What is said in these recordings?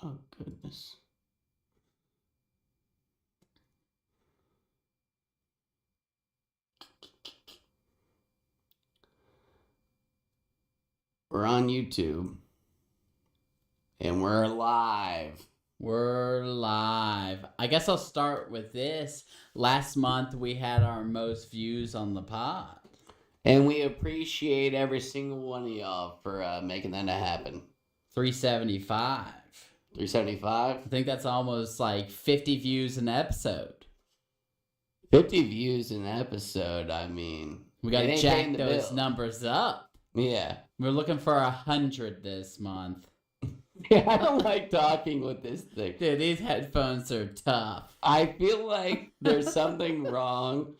Oh, goodness. We're on YouTube. And we're live. We're live. I guess I'll start with this. Last month we had our most views on the pod. And we appreciate every single one of y'all for making that happen. 375. 375? I think that's almost like 50 views an episode. 50 views an episode, I mean. We got to jack those numbers up. Yeah. We're looking for 100 this month. Yeah, I don't like talking with this thing. Dude, these headphones are tough. I feel like there's something wrong.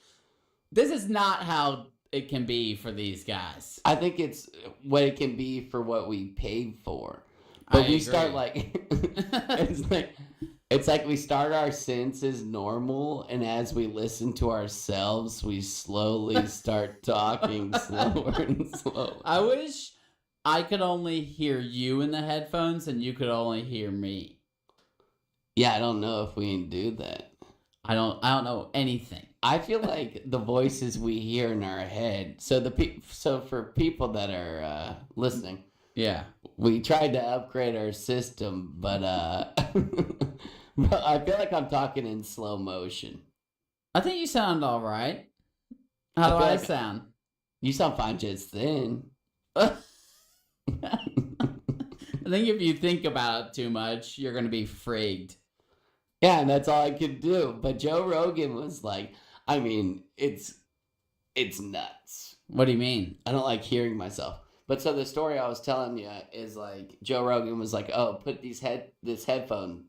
This is not how it can be for these guys. I think it's what it can be for what we paid for. But we start like it's like we start our senses normal, and as we listen to ourselves, we slowly start talking slower and slower. I wish I could only hear you in the headphones and you could only hear me. Yeah, I don't know if we can do that. I don't know anything. I feel like the voices we hear in our head. So for people that are listening, yeah, we tried to upgrade our system, but but I feel like I'm talking in slow motion. I think you sound all right. How do I sound? You sound fine just then. I think if you think about it too much, you're going to be frigged. Yeah, and that's all I could do. But Joe Rogan was like, I mean, it's nuts. What do you mean? I don't like hearing myself. But so the story I was telling you is like Joe Rogan was like, "Oh, put this headphone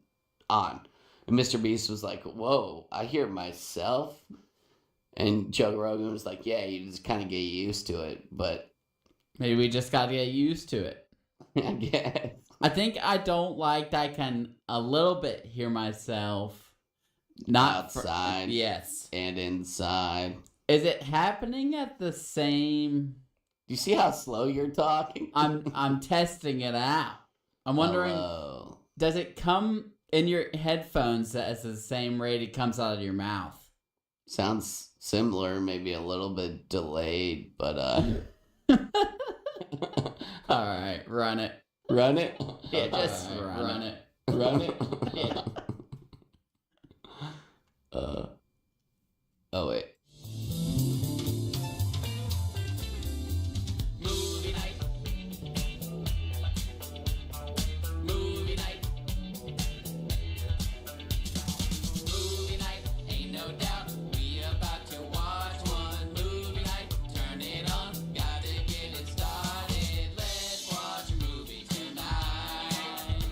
on," and Mr. Beast was like, "Whoa, I hear myself." And Joe Rogan was like, "Yeah, you just kind of get used to it, but maybe we just got to get used to it." I guess. I think I don't like that I can a little bit hear myself. Not outside. Yes. And inside. Is it happening at the same? Do you see how slow you're talking? I'm testing it out. I'm wondering, Hello. Does it come in your headphones at the same rate it comes out of your mouth? Sounds similar, maybe a little bit delayed, but all right, run it. Run it? Yeah, just run it. Run it? Yeah. Oh wait. Movie night. Movie night. Movie night, ain't no doubt. We about to watch one movie night. Turn it on, gotta get it started. Let's watch a movie tonight.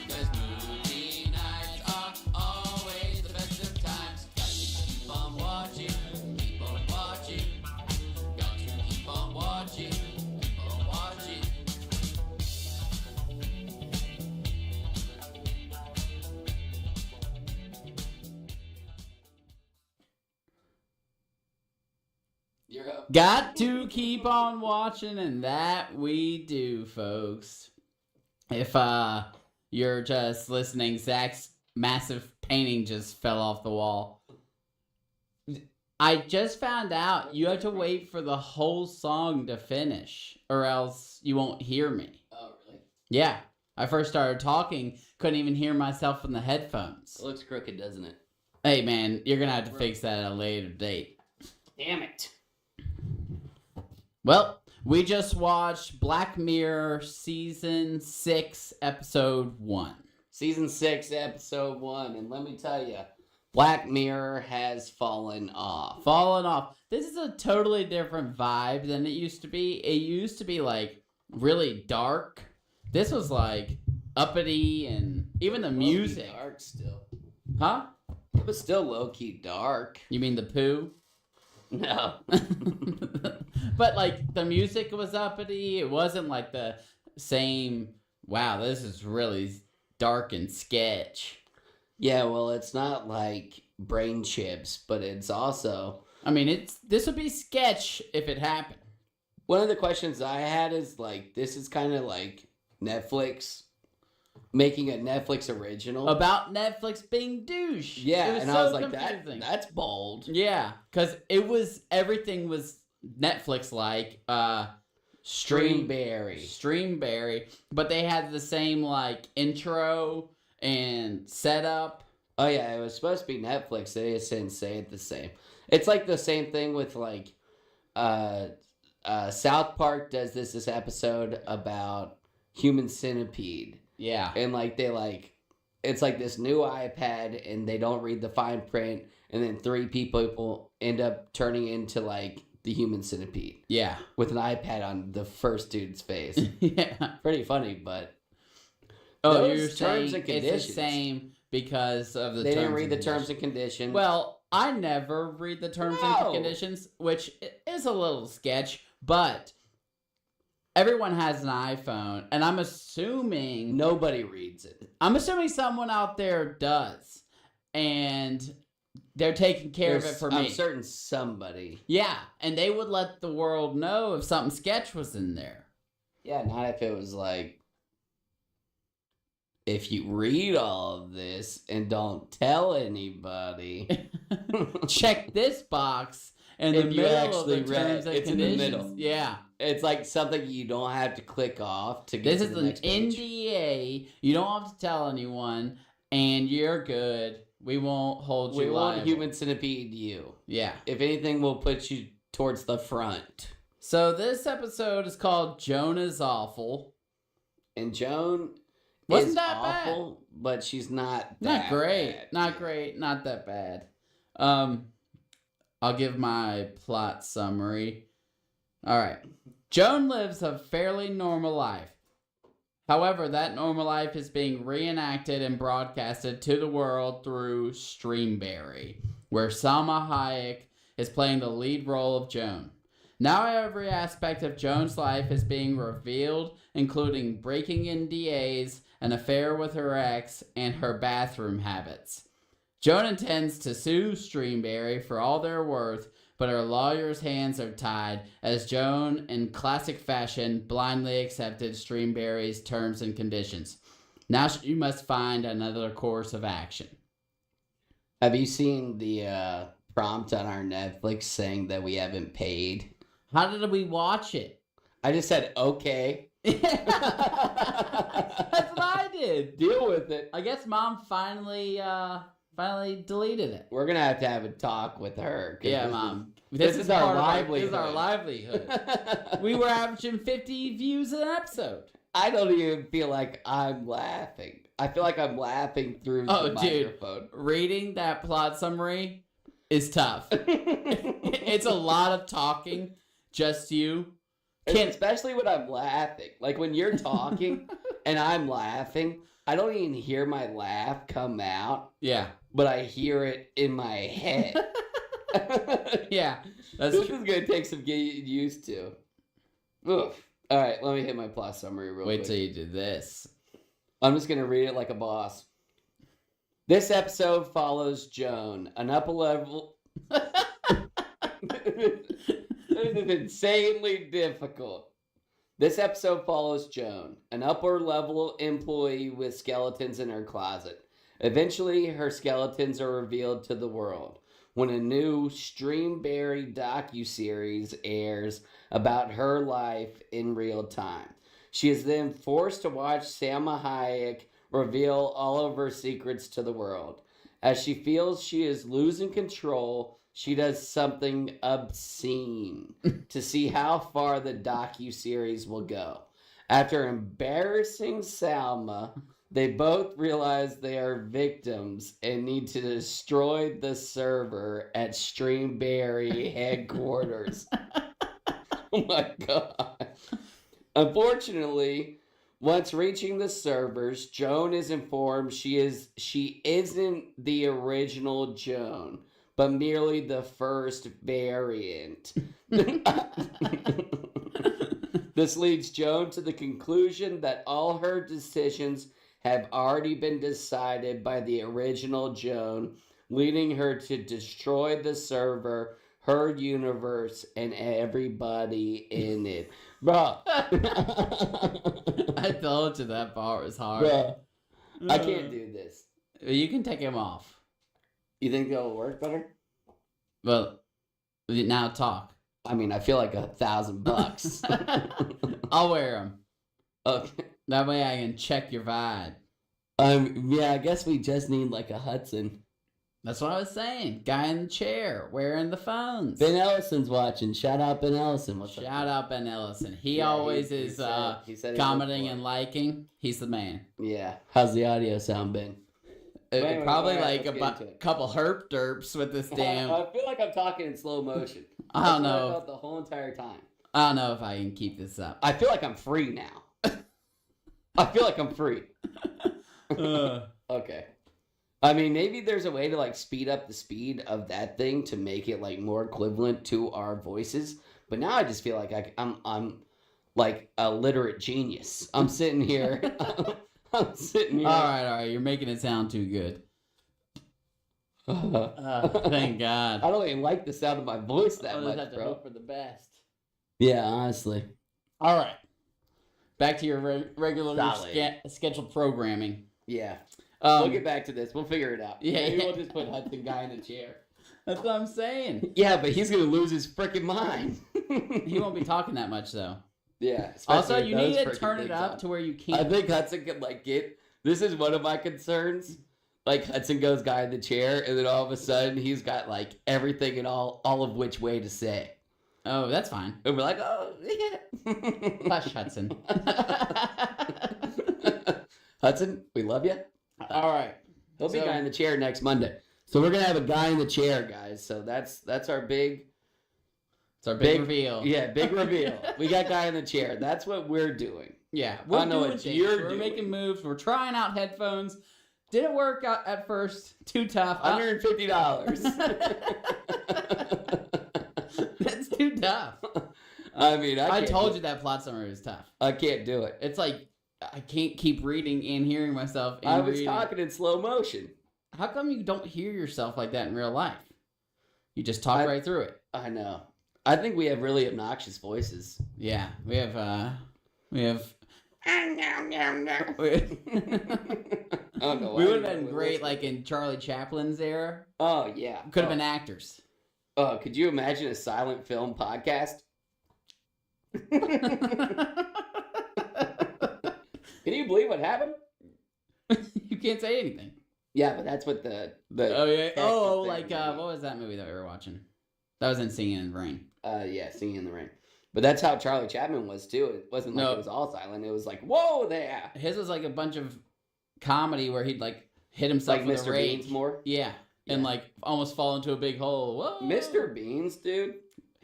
'Cause movie nights are always the best of times. Got to keep on watching, keep on watching. Got to keep on watching, keep on watching. You're up. Got to keep on watching, and that we do, folks. If you're just listening, Zach's massive painting just fell off the wall. I just found out you have to wait for the whole song to finish, or else you won't hear me. Oh, really? Yeah. I first started talking, couldn't even hear myself in the headphones. It looks crooked, doesn't it? Hey, man, you're going to have to fix that at a later date. Damn it. Well, we just watched Black Mirror Season 6, Episode 1. Season 6, Episode 1. And let me tell you, Black Mirror has fallen off. This is a totally different vibe than it used to be. It used to be, like, really dark. This was, like, uppity, and even the music. Low-key dark still. Huh? It was still low-key dark. You mean the poo? No. But, like, the music was uppity. It wasn't, like, the same, wow, this is really dark and sketch. Yeah, well, it's not like brain chips, but it's also... I mean, this would be sketch if it happened. One of the questions I had is, like, this is kind of like Netflix. making a Netflix original about Netflix being douche. Yeah, It was and so I was like, confusing. that's bold. Yeah, because everything was Netflix-like. Streamberry. But they had the same, like, intro and setup. Oh yeah, it was supposed to be Netflix. They just didn't say it the same. It's like the same thing with like South Park does this episode about Human Centipede. Yeah. And like it's like this new iPad and they don't read the fine print and then 3 people end up turning into like the Human Centipede. Yeah. With an iPad on the first dude's face. Yeah. Pretty funny, but Oh, those you're terms saying and conditions. it's the same because of the They terms didn't read and the terms conditions. and conditions. Well, I never read the terms No. and conditions, which is a little sketch, but everyone has an iPhone, and I'm assuming nobody reads it. someone out there does, and they're taking care of it for me. I'm certain somebody. Yeah, and they would let the world know if something sketch was in there. Yeah, not if it was like, if you read all of this and don't tell anybody. Check this box in the If you middle of actually the read terms it, and it's in the conditions. middle. Yeah. It's like something you don't have to click off to get This to is the an next page. NDA. You don't have to tell anyone, and you're good. We won't hold you We want liable. Human Centipede you. Yeah. If anything, we'll put you towards the front. So this episode is called Joan is Awful. And Joan Wasn't is that awful, but she's not Not that great. bad. Not great. Not that bad. I'll give my plot summary. All right. Joan lives a fairly normal life. However, that normal life is being reenacted and broadcasted to the world through Streamberry, where Salma Hayek is playing the lead role of Joan. Now every aspect of Joan's life is being revealed, including breaking NDAs, an affair with her ex, and her bathroom habits. Joan intends to sue Streamberry for all they're worth, but her lawyer's hands are tied as Joan, in classic fashion, blindly accepted Streamberry's terms and conditions. Now she must find another course of action. Have you seen the prompt on our Netflix saying that we haven't paid? How did we watch it? I just said, okay. That's what I did. Deal with it. I guess Mom finally deleted it. We're going to have a talk with her. 'Cause Yeah, this Mom. This is our part of livelihood. This is our livelihood. We were averaging 50 views an episode. I don't even feel like I'm laughing. I feel like I'm laughing through the microphone. Reading that plot summary is tough. It's a lot of talking, just you. And especially when I'm laughing. Like when you're talking and I'm laughing, I don't even hear my laugh come out, Yeah. but I hear it in my head. Yeah. That's This true. is going to take some getting used to. Oof. All right, let me hit my plot summary real quick. Wait till you do this. I'm just going to read it like a boss. This episode follows Joan, an upper level... This is insanely difficult. This episode follows Joan, an upper level employee with skeletons in her closet. Eventually, her skeletons are revealed to the world when a new Streamberry docuseries airs about her life in real time. She is then forced to watch Salma Hayek reveal all of her secrets to the world. As she feels she is losing control, she does something obscene to see how far the docuseries will go. After embarrassing Salma, they both realize they are victims and need to destroy the server at Streamberry headquarters. Oh my god. Unfortunately, once reaching the servers, Joan is informed she isn't the original Joan, but merely the first variant. This leads Joan to the conclusion that all her decisions have already been decided by the original Joan, leading her to destroy the server, her universe, and everybody in it. Bruh. I told you that part was hard. Bruh. I can't do this. You can take them off. You think that'll work better? Well, now talk. I mean, I feel like $1,000. I'll wear them. Okay. That way I can check your vibe. Yeah, I guess we just need like a Hudson. That's what I was saying. Guy in the chair, wearing the phones. Ben Ellison's watching. Shout out Ben Ellison. What's up? Shout out Ben Ellison. He Yeah, always he is said he commenting looked for and it. liking. He's the man. Yeah. How's the audio sound, Ben? Anyway, Probably alright, like let's get a into it. couple herp derps with this damn. I feel like I'm talking in slow motion. I don't That's what know. I felt the whole entire time. I don't know if I can keep this up. I feel like I'm free now. I feel like I'm free. Okay. I mean, maybe there's a way to like speed up the speed of that thing to make it like more equivalent to our voices. But now I just feel like I'm like a literate genius. I'm sitting here. I'm sitting here. All right. You're making it sound too good. Thank God. I don't even like the sound of my voice that I'll just much, have to bro. hope for the best. Yeah, honestly. All right. Back to your regular Solid. scheduled programming. Yeah. Um, We'll get back to this. We'll figure it out. Yeah, Maybe yeah. we'll just put Hudson guy in the chair. That's what I'm saying. Yeah, but he's gonna lose his freaking mind. He won't be talking that much though. Yeah. Also, especially you with need those to freaking turn it things up on. to where you I can't. think Hudson could like get. This is one of my concerns. Like Hudson goes guy in the chair, and then all of a sudden he's got like everything and all of which way to say. Oh, that's fine. And we're like, oh yeah. Hush, Hudson. Hudson, we love you. All right. He'll be So- guy in the chair next Monday. So we're gonna have a guy in the chair, guys. So that's our big. It's our big Big- reveal. Yeah, big reveal. We got guy in the chair. That's what we're doing. Yeah, I we're know doing what things. you're We're doing. making moves. We're trying out headphones. Didn't work out at first. Too tough. $150. That's too tough. I mean, I can't told do you that plot summary was tough. I can't do it. It's like I can't keep reading and hearing myself. And I was reading. talking in slow motion. How come you don't hear yourself like that in real life? You just talk right through it. I know. I think we have really obnoxious voices. Yeah, we have. I don't know why We would have you been would great, listen. like in Charlie Chaplin's era. Oh yeah. Could have been actors. Oh, could you imagine a silent film podcast? Can you believe what happened? You can't say anything. Yeah, but that's what the Oh yeah. extra Oh, thing like is. what was that movie that we were watching? That was in Singing in the Rain. Yeah, Singing in the Rain. But that's how Charlie Chaplin was too. It wasn't like No. it was all silent. It was like, whoa there. His was like a bunch of comedy where he'd like hit himself Like with Mr. a rake. Beans more. Yeah. And Yeah. like almost fall into a big hole. Whoa. Mr. Beans, dude.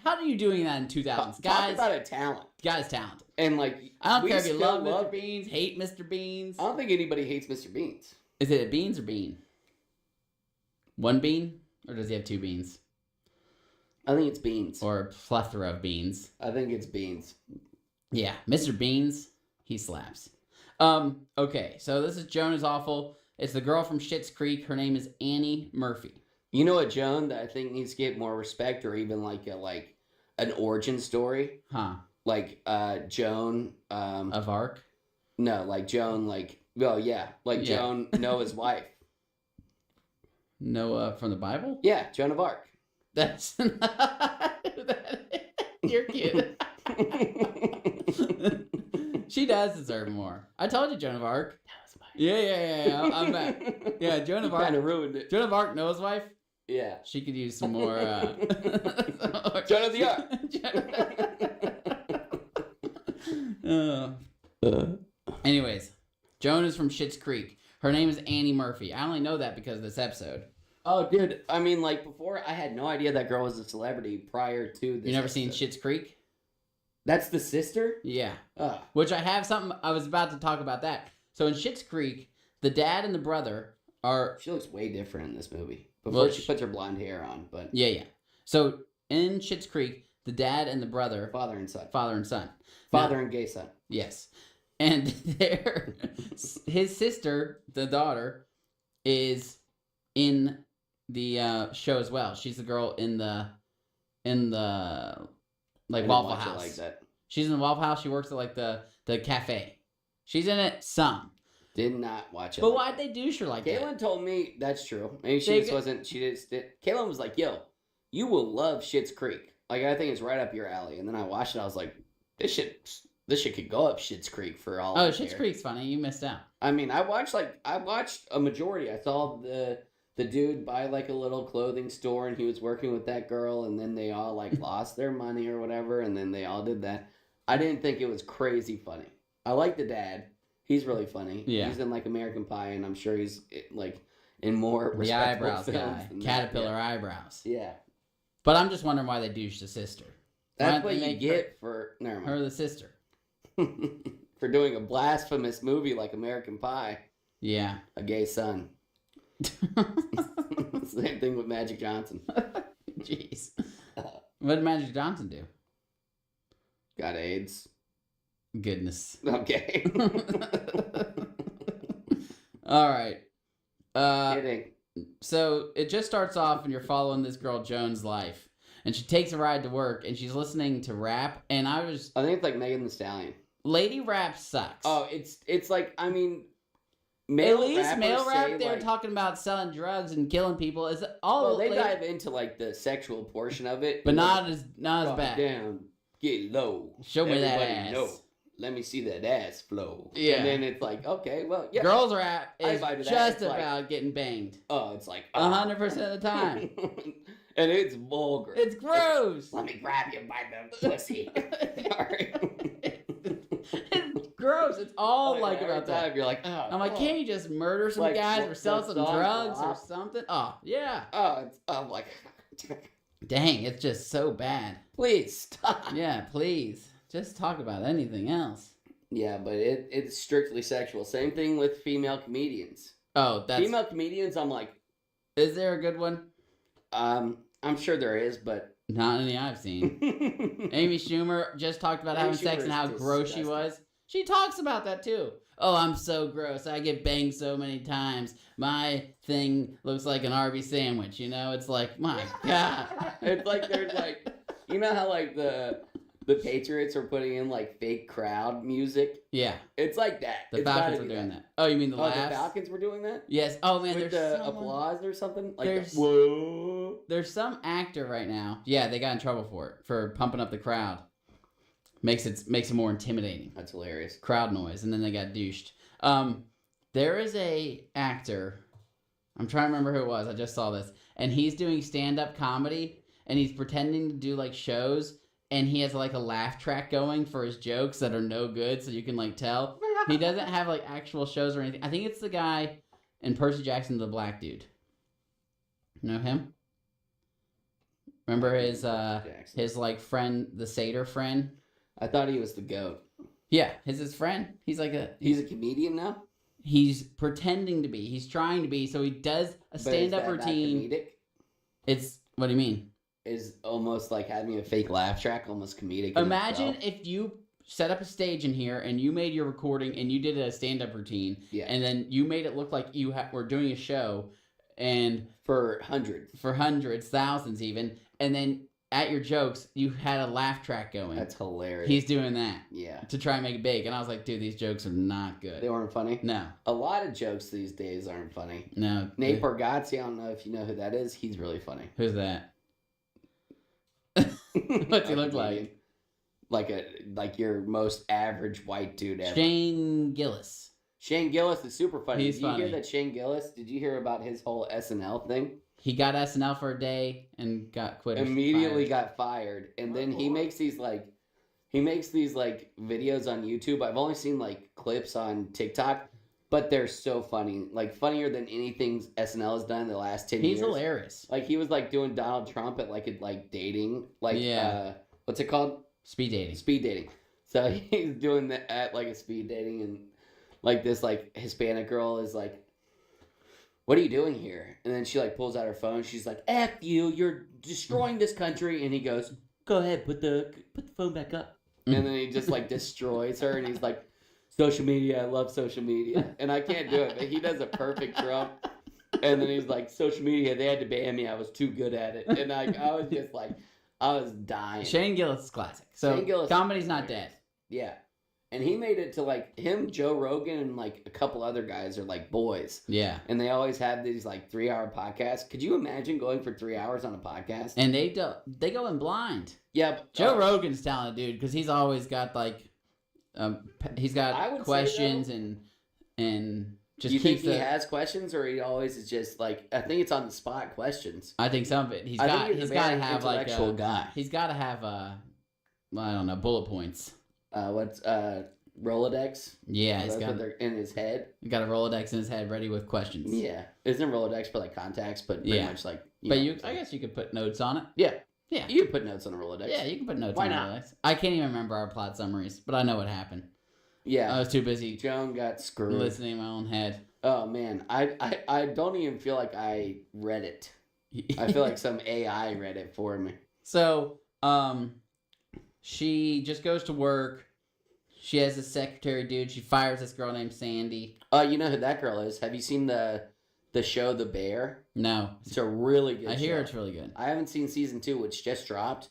How are you doing that in 2000s? Talk Guys, about a talent. guys talented. And like, I don't we care if you still love Mr. Beans, hate Mr. Beans. I don't think anybody hates Mr. Beans. Is it a beans or bean? One bean? Or does he have two beans? I think it's Beans. Or a plethora of beans? I think it's Beans. Yeah, Mr. Beans, he slaps. Okay, so this is Joan is Awful. It's the girl from Schitt's Creek. Her name is Annie Murphy. You know what, Joan, that I think needs to get more respect, or even like an origin story, Huh. like Joan. Of Arc? No, like Joan, like Yeah. Joan Noah's wife. Noah from the Bible? Yeah, Joan of Arc. That's you're cute. She does deserve more. I told you, Joan of Arc. That was mine. Yeah. I'm back. Yeah, Joan of Arc. Kind of ruined it. Joan of Arc, Noah's wife. Yeah. She could use some more. Joan of the Arc. Anyways, Joan is from Schitt's Creek. Her name is Annie Murphy. I only know that because of this episode. Oh, dude. I mean, like before, I had no idea that girl was a celebrity prior to this. You never seen episode. Schitt's Creek? That's the sister. Yeah. Oh. Which I have something. I was about to talk about that. So in Schitt's Creek, the dad and the brother are. She looks way different in this movie. Before Well, she puts her blonde hair on, but Yeah. So in Schitt's Creek, the dad and the brother, father and son. father and son. Father and gay son. Yes. And his sister, the daughter, is in the show as well. She's the girl in the I didn't Waffle watch it House. like that. She's in the Waffle House. She works at like the cafe. She's in it some. Did not watch it. But like why'd that. they douche her like Caitlin that? told me that's true. Maybe she They just wasn't. She just did. Caitlin was like, "Yo, you will love Schitt's Creek. Like, I think it's right up your alley." And then I watched it. I was like, "This shit could go up Schitt's Creek for all." Oh, I Schitt's care." Creek's funny. You missed out. I mean, I watched a majority. I saw the dude buy like a little clothing store, and he was working with that girl, and then they all like lost their money or whatever, and then they all did that. I didn't think it was crazy funny. I like the dad. He's really funny. Yeah. He's in like American Pie, and I'm sure he's like in more The respectable eyebrows films guy. than that. Caterpillar eyebrows. Yeah. But I'm just wondering why they douched the sister. Why That's don't what they you make get for never her mind. the sister. For doing a blasphemous movie like American Pie, Yeah. a gay son. Same thing with Magic Johnson. Jeez. What did Magic Johnson do? Got AIDS. Goodness. Okay. All right. Kidding. So it just starts off and you're following this girl Joan's life. And she takes a ride to work and she's listening to rap. And I think it's like Megan Thee Stallion. Lady rap sucks. Oh, it's like, I mean, at least male rap, say, they're like, talking about selling drugs and killing people. Is all well, they lady, dive into like the sexual portion of it, but like, not as bad. Down, get low. Show me that Everybody ass. know. Let me see that ass flow. Yeah. And then it's like, okay, well, yeah. Girls rap I is vibe to that. just It's like- about getting banged. Oh, it's like 100% of the time. And it's vulgar. It's gross. Let me grab you by the pussy. Sorry. It's gross. It's all like every about that. time you're like, oh, I'm like, can't you just murder some Like, guys or what- sell that some song drugs or Flop? something? Oh, yeah. Oh, I'm like, Dang, it's just so bad. please stop. Yeah, please. Just talk about anything else. Yeah, but it's strictly sexual. Same thing with female comedians. Oh, that's... Female comedians, I'm like, Is there a good one? I'm sure there is, but Not any I've seen. Amy Schumer just talked about Amy having sex Schumer and how is gross she disgusting. was. She talks about that too. Oh, I'm so gross. I get banged so many times. My thing looks like an Arby's sandwich. You know, it's like, my God. It's like there's like, you know how like the Patriots are putting in like fake crowd music? Yeah, It's like that. the It's gotta Falcons were be doing that. Oh, you mean the Oh, laughs? the Falcons were doing that? Yes. Oh man, With there's the someone- applause or something? Like There's- whoa. There's some actor right now. Yeah, they got in trouble for it, for pumping up the crowd. Makes it more intimidating. That's hilarious. Crowd noise, and then they got douched. There is a actor. I'm trying to remember who it was. I just saw this, and he's doing stand-up comedy, and he's pretending to do like shows, and he has like a laugh track going for his jokes that are no good, so you can like tell. He doesn't have like actual shows or anything. I think it's the guy in Percy Jackson, the black dude. Know him? Remember his Jackson. like friend, the satyr friend? I thought he was the GOAT. Yeah, his friend. He's like He's a comedian now? he's pretending to be. He's trying to be. So he does a But is stand-up that not routine. comedic? It's what do you mean? Is almost like having a fake laugh track almost comedic. in Imagine itself? if you set up a stage in here and you made your recording and you did a stand-up routine, Yeah. and then you made it look like you were doing a show, and For hundreds. for hundreds, thousands even, and then at your jokes you had a laugh track going. That's hilarious. He's doing that Yeah. to try and make it big, and I was like, dude, these jokes are not good. They weren't funny? No, A lot of jokes these days aren't funny. no. Nate Bargatze, I don't know if you know who that is. He's really funny. Who's that? What's he A look comedian. Like your most average white dude ever. Shane Gillis. Shane Gillis is super funny. He's Did you funny. hear that Shane Gillis? Did you hear about his whole SNL thing? He got SNL for a day and got quit. Immediately got fired, and then he makes these like videos on YouTube. I've only seen like clips on TikTok, but they're so funny, like funnier than anything SNL has done in the last 10 He's years. hilarious. Like he was like doing Donald Trump at like dating, like Yeah. what's it called? Speed dating. Speed dating. So he's doing that at like a speed dating, and like this like Hispanic girl is like, "What are you doing here?" And then she like pulls out her phone. She's like, "F you! You're destroying this country." And he goes, "Go ahead, put the phone back up." And then he just like destroys her, and he's like, "Social media, I love social media," and I can't do it, but he does a perfect Trump. And then he's like, "Social media, they had to ban me. I was too good at it." And I was just like, I was dying. Shane Gillis is classic. So Shane Gillis is comedy's not hilarious. dead. Yeah. And he made it to like him, Joe Rogan, and like a couple other guys are like boys. Yeah. And they always have these like 3-hour podcasts. Could you imagine going for 3 hours on a podcast? And they go in blind. Yeah. But, Joe Rogan's talented, dude, because he's always got like, he's I got would questions say, and just do you think keeps he the. has questions, or he always is just like, I think it's on the spot questions. I think some of it. He's I got think to very have like intellectual guy. he's got to have I don't know, bullet points. What's Rolodex? Yeah, he's That's got what they're in his head. a Rolodex in his head ready with questions. Yeah, isn't Rolodex for like contacts, but pretty Yeah. much like. But know, I guess you could put notes on it. Yeah. Yeah. You can put notes on a Rolodex. Yeah, you can put notes Why on not? Rolodex. I can't even remember our plot summaries, but I know what happened. Yeah. I was too busy Joan got screwed. listening in my own head. Oh man, I don't even feel like I read it. I feel like some AI read it for me. So, she just goes to work. She has a secretary dude. She fires this girl named Sandy. You know who that girl is? Have you seen the show The Bear? No. It's a really good I show. hear it's really good. I haven't seen season 2, which just dropped,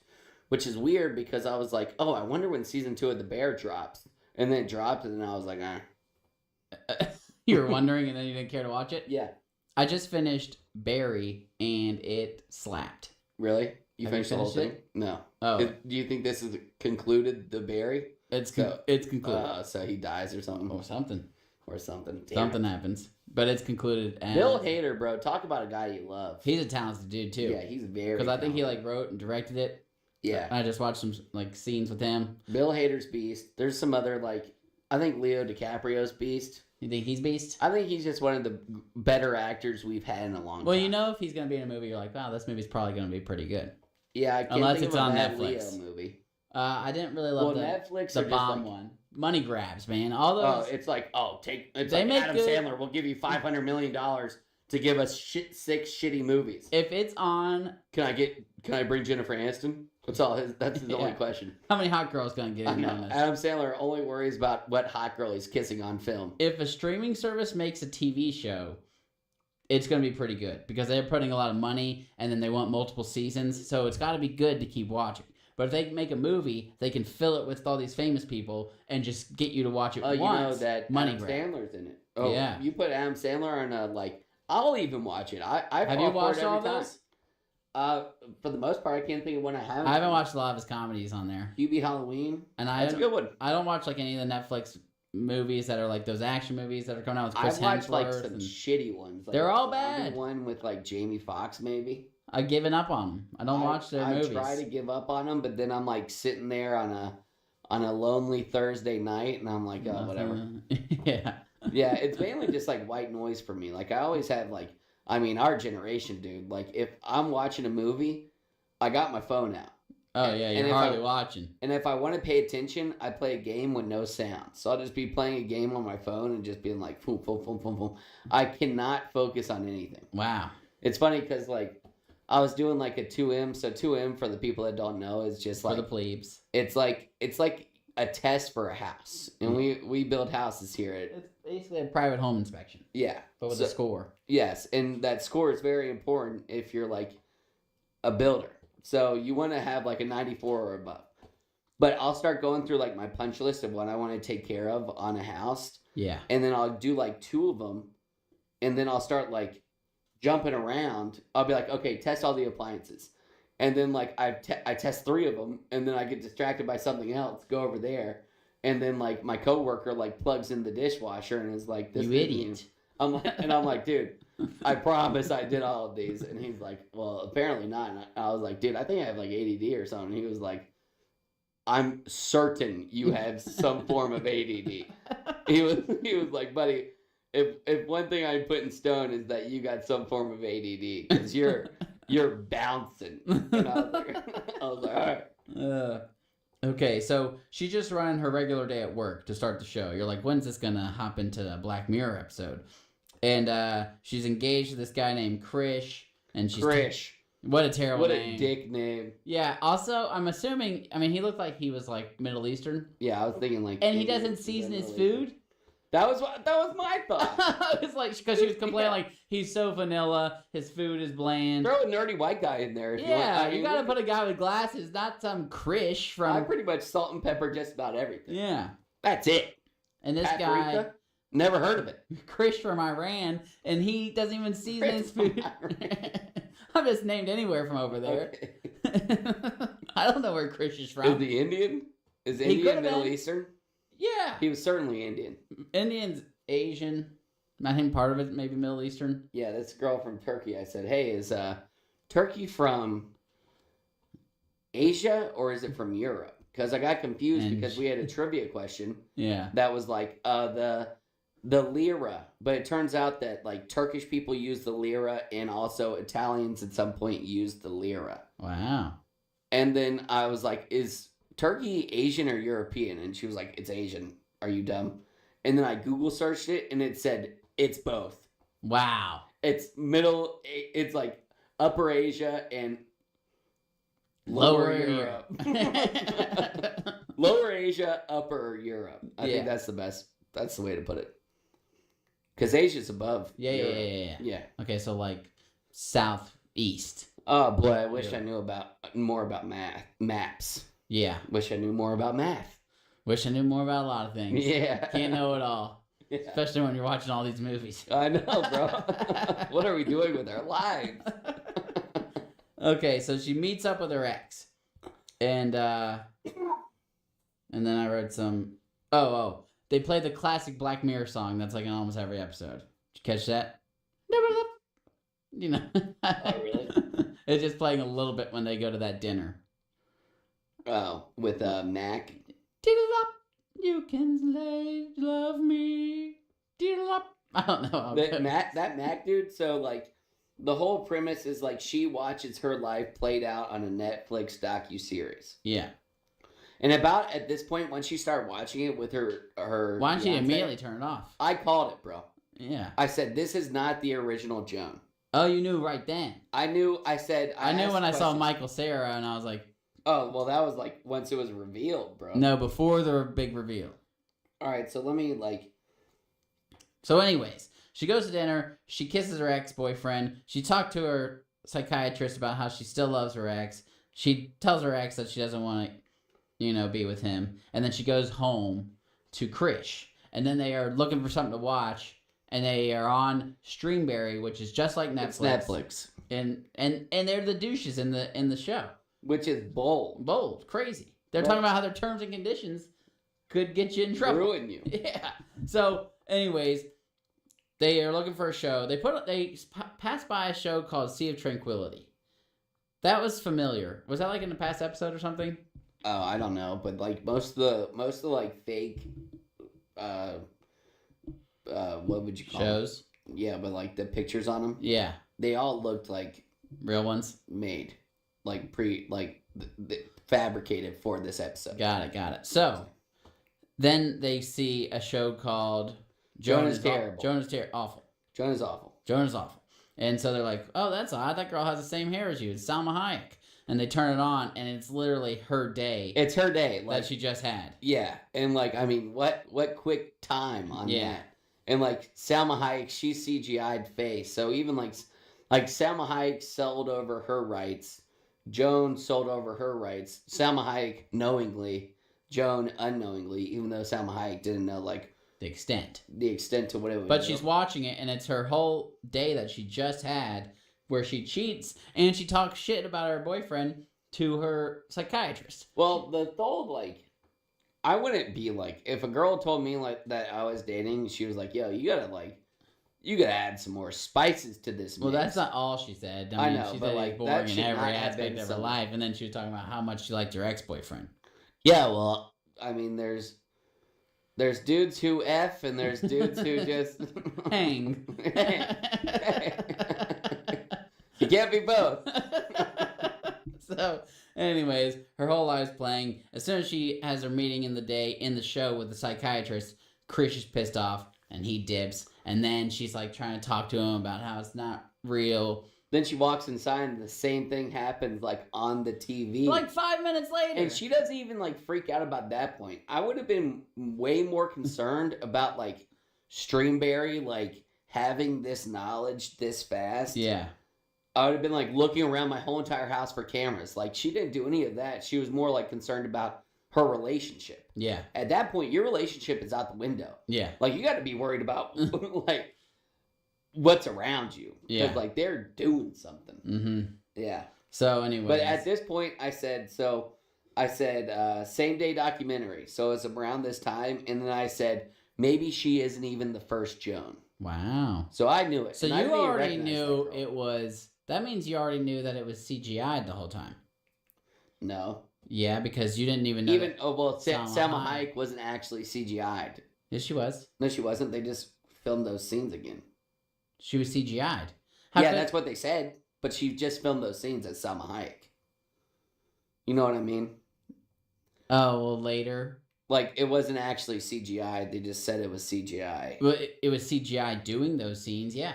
which is weird because I was like, oh, I wonder when season 2 of The Bear drops. And then it dropped, and then I was like, You were wondering and then you didn't care to watch it? Yeah. I just finished Barry and it slapped. Really? You Have you finished the whole thing? finished No. Oh, Do you think this is concluded, The Barry? it's so- concluded. So he dies or something? Or something. Or something. Damn Something it. happens. But it's concluded. And Bill Hader, bro. Talk about a guy you love. He's a talented dude too. Yeah, he's very Because I think he talented. like wrote and directed it. Yeah. I just watched some like scenes with him. Bill Hader's beast. There's some other like, I think Leo DiCaprio's beast. You think he's beast? I think he's just one of the better actors we've had in a long time. Well, you know, if he's gonna be in a movie, you're like, wow, this movie's probably gonna be pretty good. Yeah, I can't Unless think it's of a on bad Netflix. Leo movie. I didn't really love Netflix the are bomb just like, one. Money grabs, man. All oh, those. it's like, it's They like make Adam good- Sandler will give you $500 million to give us 6 shitty movies. If it's on, Can I bring Jennifer Aniston? That's his only Yeah. question. how many hot girls gonna get I in here know. on this? Adam Sandler only worries about what hot girl he's kissing on film. If a streaming service makes a TV show, it's going to be pretty good because they're putting a lot of money and then they want multiple seasons. So it's got to be good to keep watching. But if they make a movie, they can fill it with all these famous people and just get you to watch it Oh, once. you know that money Adam grab. Sandler's in it. Oh, Yeah. You put Adam Sandler on a, like, I'll even watch it. I Have fall you for watched it every all time. those? For the most part, I can't think of one I haven't. I haven't watched a lot of his comedies on there. Hubie Halloween. And I That's a good one. don't watch like any of the Netflix movies that are like those action movies that are coming out with Chris I've watched like Hemsworth. some and shitty ones. Like They're a all zombie bad. One with like Jamie Foxx, maybe. I've given up on them. I don't watch their movies. I try to give up on them, but then I'm like sitting there on a lonely Thursday night, and I'm like, oh, whatever. Yeah. Yeah, it's mainly just like white noise for me. Like I always have like, I mean, our generation, dude. Like if I'm watching a movie, I got my phone out. Oh yeah, And you're if hardly I- watching. And if I want to pay attention, I play a game with no sound. So I'll just be playing a game on my phone and just being like, boom, boom, boom, boom, boom. I cannot focus on anything. Wow. It's funny because like I was doing like a 2M. So 2M for the people that don't know is just For like the plebes. it's like a test for a house, and we build houses here. It's basically a private home inspection, Yeah, but with So- a score. yes, and that score is very important if you're like a builder. So you want to have like a 94 or above. But I'll start going through like my punch list of what I want to take care of on a house, Yeah. and then I'll do like 2 of them, and then I'll start like jumping around. I'll be like, okay, test all the appliances, and then like I test 3 of them, and then I get distracted by something else, go over there, and then like my coworker like plugs in the dishwasher and is like, "This You isn't idiot." I'm like, dude, I promise I did all of these, and he's like, well, apparently not. And I was like, dude, I think I have like ADD or something. He was like, I'm certain you have some form of ADD. He was like, buddy, if one thing I put in stone is that you got some form of ADD because you're bouncing. And I was like, all right. Okay, so she's just running her regular day at work to start the show. You're like, when's this gonna hop into a Black Mirror episode? And she's engaged to this guy named Krish, and she's Krish. what a terrible What name. a dick name. Yeah. Also, I'm assuming. I mean, he looked like he was like Middle Eastern, Yeah, I was thinking like. and he Indian, doesn't season his really. food. That was my thought. It's like because she was complaining Yeah. like he's so vanilla, his food is bland. Throw a nerdy white guy in there. If you want. Yeah, I mean, you gotta put a guy with glasses, not some Krish from. I pretty much salt and pepper just about everything. Yeah. That's it. And this Paprika? Never heard of it. guy, Krish from Iran, and he doesn't even season his food. I'm just named anywhere from over there. Okay. I don't know where Krish is Is from. he Indian? Is He Indian could've Middle been. Eastern? Yeah. He was certainly Indian. Indian's Asian. I think part of it maybe Middle Eastern. Yeah, this girl from Turkey. I said, "Hey, is Turkey from Asia or is it from Europe?" Because I got confused And because we had a trivia question Yeah. that was like the lira, but it turns out that like Turkish people use the lira and also Italians at some point used the lira. Wow. And then I was like, "Is Turkey Asian or European?" And she was like, "It's Asian. Are you dumb?" And then I Google searched it and it said it's both. Wow. It's it's like Upper Asia and Lower Europe. Lower Asia, Upper Europe. I think that's the best. That's the way to put it. Because Asia's above. Yeah. Europe. Yeah. Okay, so like southeast. Oh boy, I wish Yeah. I knew more about maps. Yeah. Wish I knew more about math. Wish I knew more about a lot of things. Yeah. Can't know it all. Yeah. Especially when you're watching all these movies. I know, bro. What are we doing with our lives? Okay, so she meets up with her ex. And then I wrote some they play the classic Black Mirror song that's like in almost every episode. Did you catch that? You know. Oh, really? It's just playing a little bit when they go to that dinner. Oh, with Mac. Diddle up, you can love me. Diddle up. I don't know. How That Mac dude. So like, the whole premise is like she watches her life played out on a Netflix docu-series. Yeah. And about at this point, once she started watching it with her Why don't you fiancé, immediately turn it off? I called it, bro. Yeah. I said this is not the original Joan. Oh, you knew right then. I knew. I said. I knew asked when I saw questions. Michael Cera and I was like, Oh well, that was like once it was revealed, bro. no, before the big reveal. All right, so let me like. So, anyways, she goes to dinner. She kisses her ex-boyfriend. She talked to her psychiatrist about how she still loves her ex. She tells her ex that she doesn't want to, be with him. And then she goes home to Krish. And then they are looking for something to watch. And they are on Streamberry, which is just like Netflix. It's Netflix, And they're the douches in the show. which is bold. Bold, crazy. They're Well- talking about how their terms and conditions could get you in trouble. Ruin you. Yeah. So, anyways, they are looking for a show. They passed by a show called Sea of Tranquility. That was familiar. Was that like in the past episode or something? Oh, I don't know, but like most of the like fake, what would you call them? Shows. Yeah, but like the pictures on them, Yeah. they all looked like Real ones. made, like fabricated for this episode. Got it. So, then they see a show called Joan is Terrible. Joan is awful. Joan is awful. Joan is awful. And so they're like, oh, that's odd. That girl has the same hair as you. It's Salma Hayek. And they turn it on, and it's literally her day It's her day, like that she just had. yeah, and like I mean, what quick time on Yeah. that, and like Salma Hayek, she's CGI'd face, so even like Salma Hayek sold over her rights, Joan sold over her rights, Salma Hayek knowingly, Joan unknowingly, even though Salma Hayek didn't know like The extent. the extent to what it would. But do. she's watching it, and it's her whole day that she just had where she cheats and she talks shit about her boyfriend to her psychiatrist. Well, the whole like, I wouldn't be like if a girl told me like that I was dating, she was like, "Yo, you gotta add some more spices to this." Well, mix." that's not all she said. I mean, know, she but, said like, he's that boring in should every not have aspect been of her some- life, and then she was talking about how much she liked her ex-boyfriend. Yeah, well, I mean, there's dudes who F and there's dudes who just Hang. You can't be both. So, anyways, her whole life's playing. As soon as she has her meeting in the show with the psychiatrist, Krish is pissed off and he dips. And then she's like trying to talk to him about how it's not real. Then she walks inside and the same thing happens like on the TV. Like 5 minutes later. And she doesn't even like freak out about that point. I would have been way more concerned about like Streamberry like having this knowledge this fast. Yeah. I would have been like looking around my whole entire house for cameras. Like she didn't do any of that. She was more like concerned about her relationship. Yeah. At that point, your relationship is out the window. Yeah. Like, you got to be worried about, like, what's around you. Yeah. Because, like, they're doing something. Mm-hmm. Yeah. So, anyway. But at this point, I said, same day documentary. So it's around this time. And then I said, maybe she isn't even the first Joan. Wow. So I knew it. So And I you didn't even already recognize knew that girl. it was... That means you already knew that it was CGI'd the whole time. No. Yeah, because you didn't even know Even, that... Salma Hayek wasn't actually CGI'd. Yes, she was. No, she wasn't. They just filmed those scenes again. She was CGI'd. Yeah, that's what they said. But she just filmed those scenes as Salma Hayek. You know what I mean? Oh, well, later. Like, it wasn't actually CGI. They just said it was CGI. Well, it was CGI doing those scenes, yeah.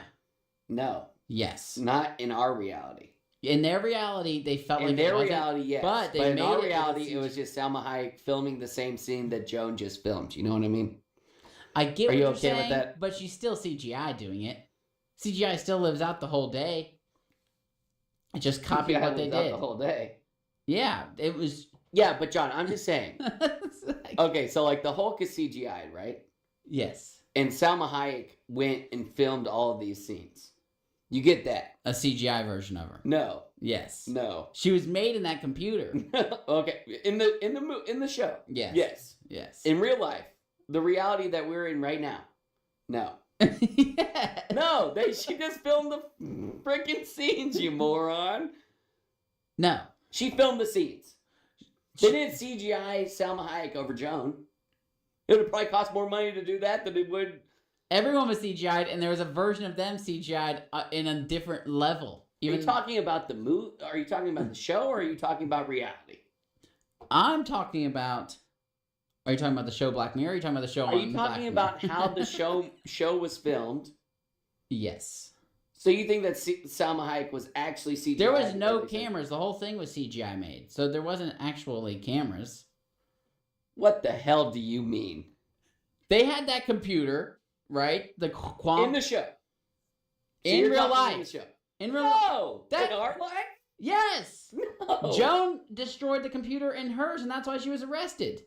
No. Yes. Not in our reality. In their reality, they felt In like their it wasn't... reality, yes. but they in made our it reality, as it was just Salma Hayek filming the same scene that Joan just filmed. You know what I mean? I get Are what you you're okay saying, with that? but she's still CGI doing it. CGI still lives out the whole day. It just copied Yeah, what it they was out did. the whole day. Yeah, it was... Yeah, but John, I'm just saying. It's like- Okay, so like the Hulk is CGI, right? Yes. And Salma Hayek went and filmed all of these scenes. You get that? A CGI version of her. No, Yes. no. She was made in that computer. Okay, in the show. Yes. Yes. Yes. In real life, the reality that we're in right now. No. Yeah. No, she just filmed the freaking scenes, you moron. No. She filmed the scenes. They didn't CGI Salma Hayek over Joan. It would probably cost more money to do that than it would. Everyone was CGI'd, and there was a version of them CGI'd in a different level. Are you talking about the movie? Are you talking about the show, or are you talking about reality? I'm talking about... Are you talking about the show Black Mirror? Or are you talking about the show Are on you Black talking Mirror? about how the show was filmed? Yes. So you think that Salma Hayek was actually CGI? There was no cameras. The whole thing was CGI made. So there wasn't actually cameras. What the hell do you mean? They had that computer, right? The quantum... In the show. So In you're real talking life. In the show. In real life. No! That- In our life? Yes! No! Joan destroyed the computer in hers, and that's why she was arrested.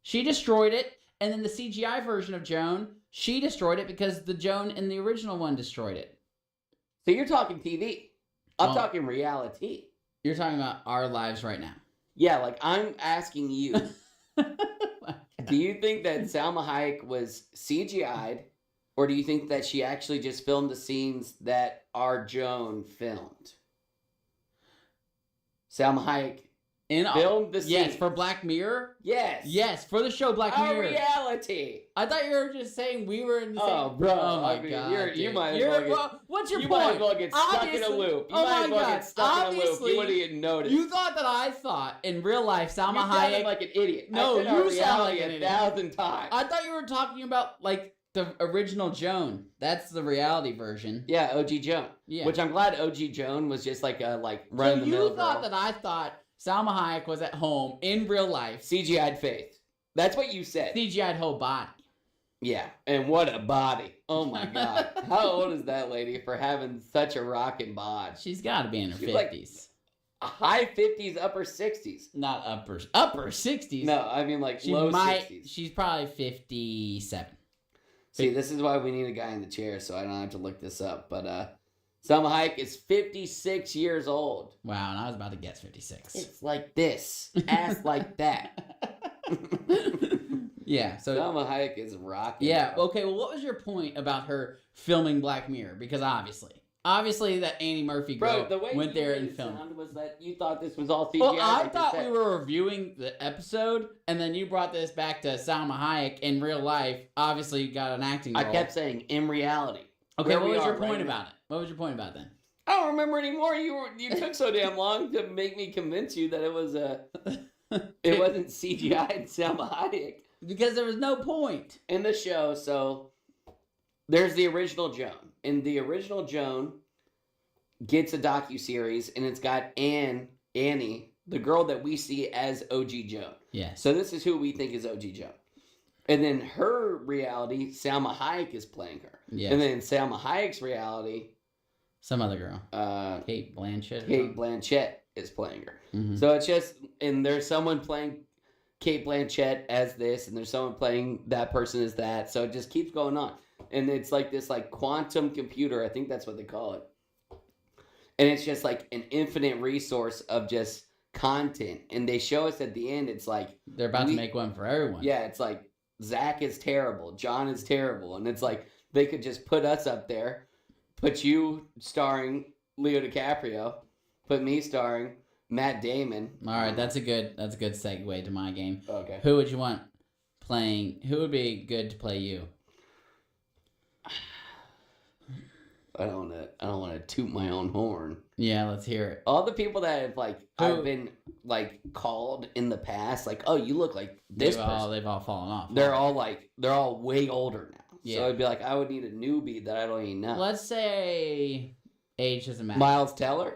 She destroyed it, and then the CGI version of Joan, she destroyed it because the Joan in the original one destroyed it. So you're talking TV. I'm Oh. talking reality. You're talking about our lives right now. Yeah, like I'm asking you, do you think that Salma Hayek was CGI'd, or do you think that she actually just filmed the scenes that our Joan filmed? Salma Hayek filmed the scenes. Yes, for Black Mirror? Yes. Yes, for the show Black Our Mirror. reality. I thought you were just saying we were in the same... Oh, bro. Oh, my I mean, God. you dude. might as well get... Well, what's your You point? might as well get stuck in a Obviously- loop. You oh might my as well God. get stuck in a loop. Obviously, You wouldn't even notice. You thought that I thought in real life Salma You sounded Hayek... like an idiot. No, I said our you sound like reality an idiot. 1,000 times. I thought you were talking about, like, the original Joan. That's the reality version. Yeah, OG Joan. Yeah. Which I'm glad OG Joan was just like a run So in the mill you thought girl. that I thought Salma Hayek was at home in real life. CGI'd Faith. That's what you said. CGI'd whole body. Yeah, and what a body. Oh my God. How old is that lady for having such a rockin' bod? She's got to be in her She's like- 50s. High 50s, upper 60s. Not upper 60s. No, I mean like She low might. 60s. She's probably 57. See, this is why we need a guy in the chair so I don't have to look this up. But Salma Hayek is 56 years old. Wow, and I was about to guess 56. It's like this. Ass like that. Yeah. So Salma Hayek is rocking. yeah. bro. Okay. Well, what was your point about her filming Black Mirror? Because obviously that Annie Murphy girl Bro, the way went you there made and it filmed. sound was that you thought this was all CGI. Well, I like you thought said. we were reviewing the episode, and then you brought this back to Salma Hayek in real life. Obviously, you got an acting role. I kept saying in reality. Okay, Where what we was your are point right about it? What was your point about it then? I don't remember anymore. You took so damn long to make me convince you that it was it wasn't CGI and Salma Hayek Because there was no point. in the show. So there's the original Joan, and the original Joan gets a docuseries, and it's got Annie, the girl that we see as OG Joan. Yes. So this is who we think is OG Joan. And then her reality, Salma Hayek is playing her. Yes. And then Salma Hayek's reality, Some other girl. Kate Blanchett. or Kate something? Blanchett is playing her. Mhm. So it's just, and there's someone playing Kate Blanchett as this, and there's someone playing that person as that. So it just keeps going on, and it's like this like quantum computer. I think that's what they call it, and it's just like an infinite resource of just content. And they show us at the end, it's like They're about to make one for everyone. yeah, it's like Zach is terrible, John is terrible, and it's like they could just put us up there, put you starring Leo DiCaprio, put me starring Matt Damon. All right, that's a good segue to my game. Okay. Who would you want playing? Who would be good to play you? I don't want to toot my own horn. Yeah, let's hear it. All the people that have like I've been like called in the past, like, oh, you look like this person. They've all fallen off. They're all way older now. Yeah. So I'd be like, I would need a newbie that I don't even know. Let's say age doesn't matter. Miles Teller.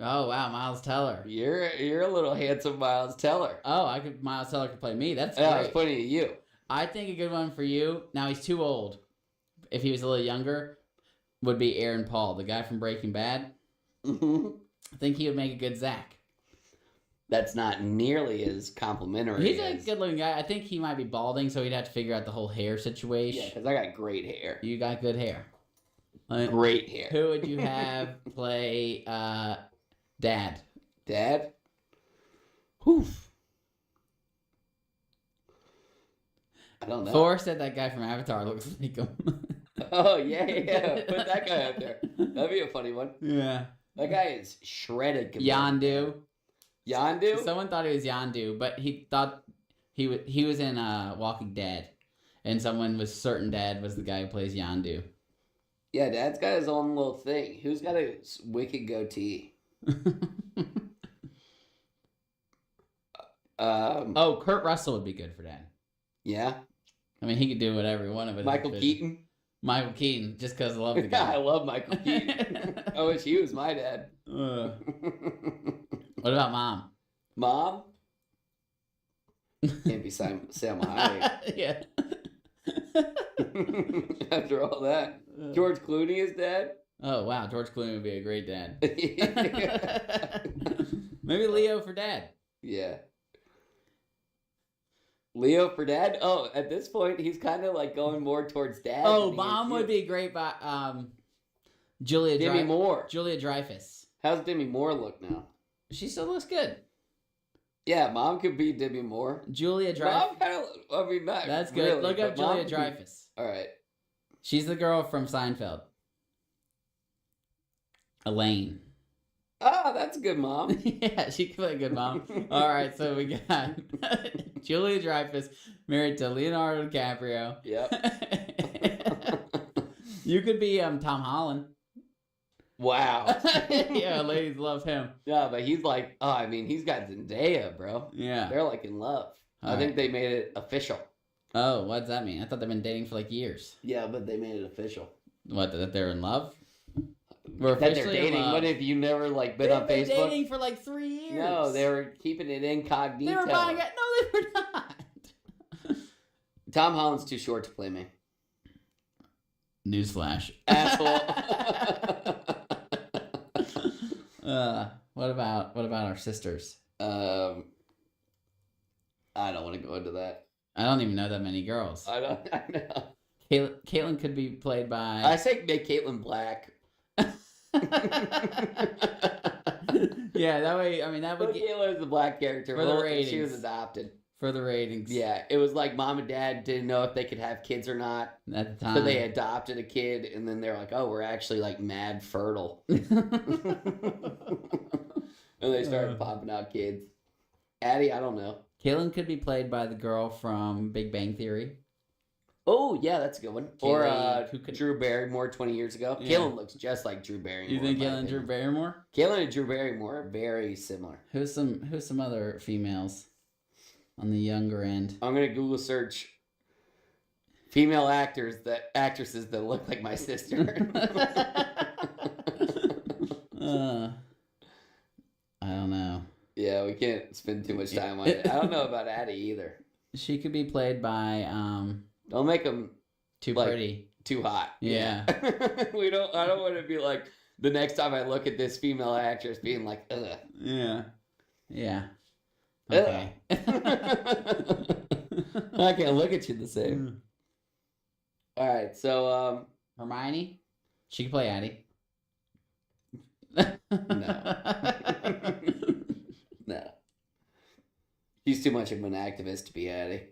Oh wow, Miles Teller. You're a little handsome Miles Teller. Oh, Miles Teller could play me. That's Yeah, I was great. pointing at you. I think a good one for you. Now he's too old. If he was a little younger, would be Aaron Paul, the guy from Breaking Bad. Mm-hmm. I think he would make a good Zach. That's not nearly as complimentary. He's a good-looking guy. I think he might be balding, so he'd have to figure out the whole hair situation. Yeah, because I got great hair. You got good hair. Great hair. Who would you have play Dad? Dad? Whew. I don't know. Thor said that guy from Avatar looks like him. Oh, yeah. Put that guy up there. That'd be a funny one. Yeah. That guy is shredded. compared- Yondu. Yondu? Someone thought he was Yondu, but he thought he was in Walking Dead, and someone was certain Dad was the guy who plays Yondu. Yeah, Dad's got his own little thing. Who's got a wicked goatee? Oh, Kurt Russell would be good for Dad. Yeah. I mean, he could do whatever he wanted. Michael Keaton. Michael Keaton, just because I love the I guy. love Michael Keaton. I wish he was my dad. What about Mom? Mom? Can't be Salma Hayek. Yeah. After all that. George Clooney is dad? Oh, wow. George Clooney would be a great dad. Maybe Leo for Dad. Yeah. Leo for dad? Oh, at this point, he's kind of like going more towards dad. Oh, than he Mom is would you. be great by Julia Demi Moore. Julia Dreyfus. How's Demi Moore look now? She still looks good. Yeah, Mom could be Demi Moore. Julia Dreyfus. Mom kind of, I mean, not That's good. really, Look up but Mom Julia could be- Dreyfus. All right. She's the girl from Seinfeld. Elaine. Oh, that's a good mom. Yeah, she could play a good mom. All right, so we got Julia Dreyfus married to Leonardo DiCaprio. Yep. You could be Tom Holland. Wow. Yeah, ladies love him. Yeah, but he's like, oh, I mean, he's got Zendaya, bro. Yeah. They're like in love. All I think right. they made it official. Oh, what does that mean? I thought they've been dating for like years. Yeah, but they made it official. What, that they're in love? We're That they're officially in dating. love. What if you never like been They've on been Facebook? dating for like 3 years. No, they were keeping it incognito. They were buying it. No, they were not. Tom Holland's too short to play me. Newsflash. Asshole. What about our sisters? I don't want to go into that. I don't even know that many girls. I know. Caitlyn could be played by. I say make Caitlyn black. Yeah, that way. I mean, that would But get Caitlyn is the black character. For the Well, ratings. she was adopted. for the ratings. Yeah, it was like mom and dad didn't know if they could have kids or not. At the time. So they adopted a kid, and then they're like, "Oh, we're actually like mad fertile," and they started popping out kids. Addie, I don't know. Caitlyn could be played by the girl from Big Bang Theory. Oh yeah, that's a good one. Or Kaylee, who could- Drew Barrymore 20 years ago. Yeah. Caitlyn looks just like Drew Barrymore. You think in my Caitlyn Drew opinion. Barrymore? Caitlyn and Drew Barrymore are very similar. Who's some other females on the younger end? I'm gonna Google search female actresses that look like my sister. I don't know. Yeah, we can't spend too much time on it. I don't know about Addie either. She could be played by Don't make them Too Like- Pretty. too hot. Yeah. I don't want to be like the next time I look at this female actress being like, ugh. Yeah. Yeah. Okay. I can't look at you the same. All right, so Hermione? She can play Addie. no, she's too much of an activist to be Addie.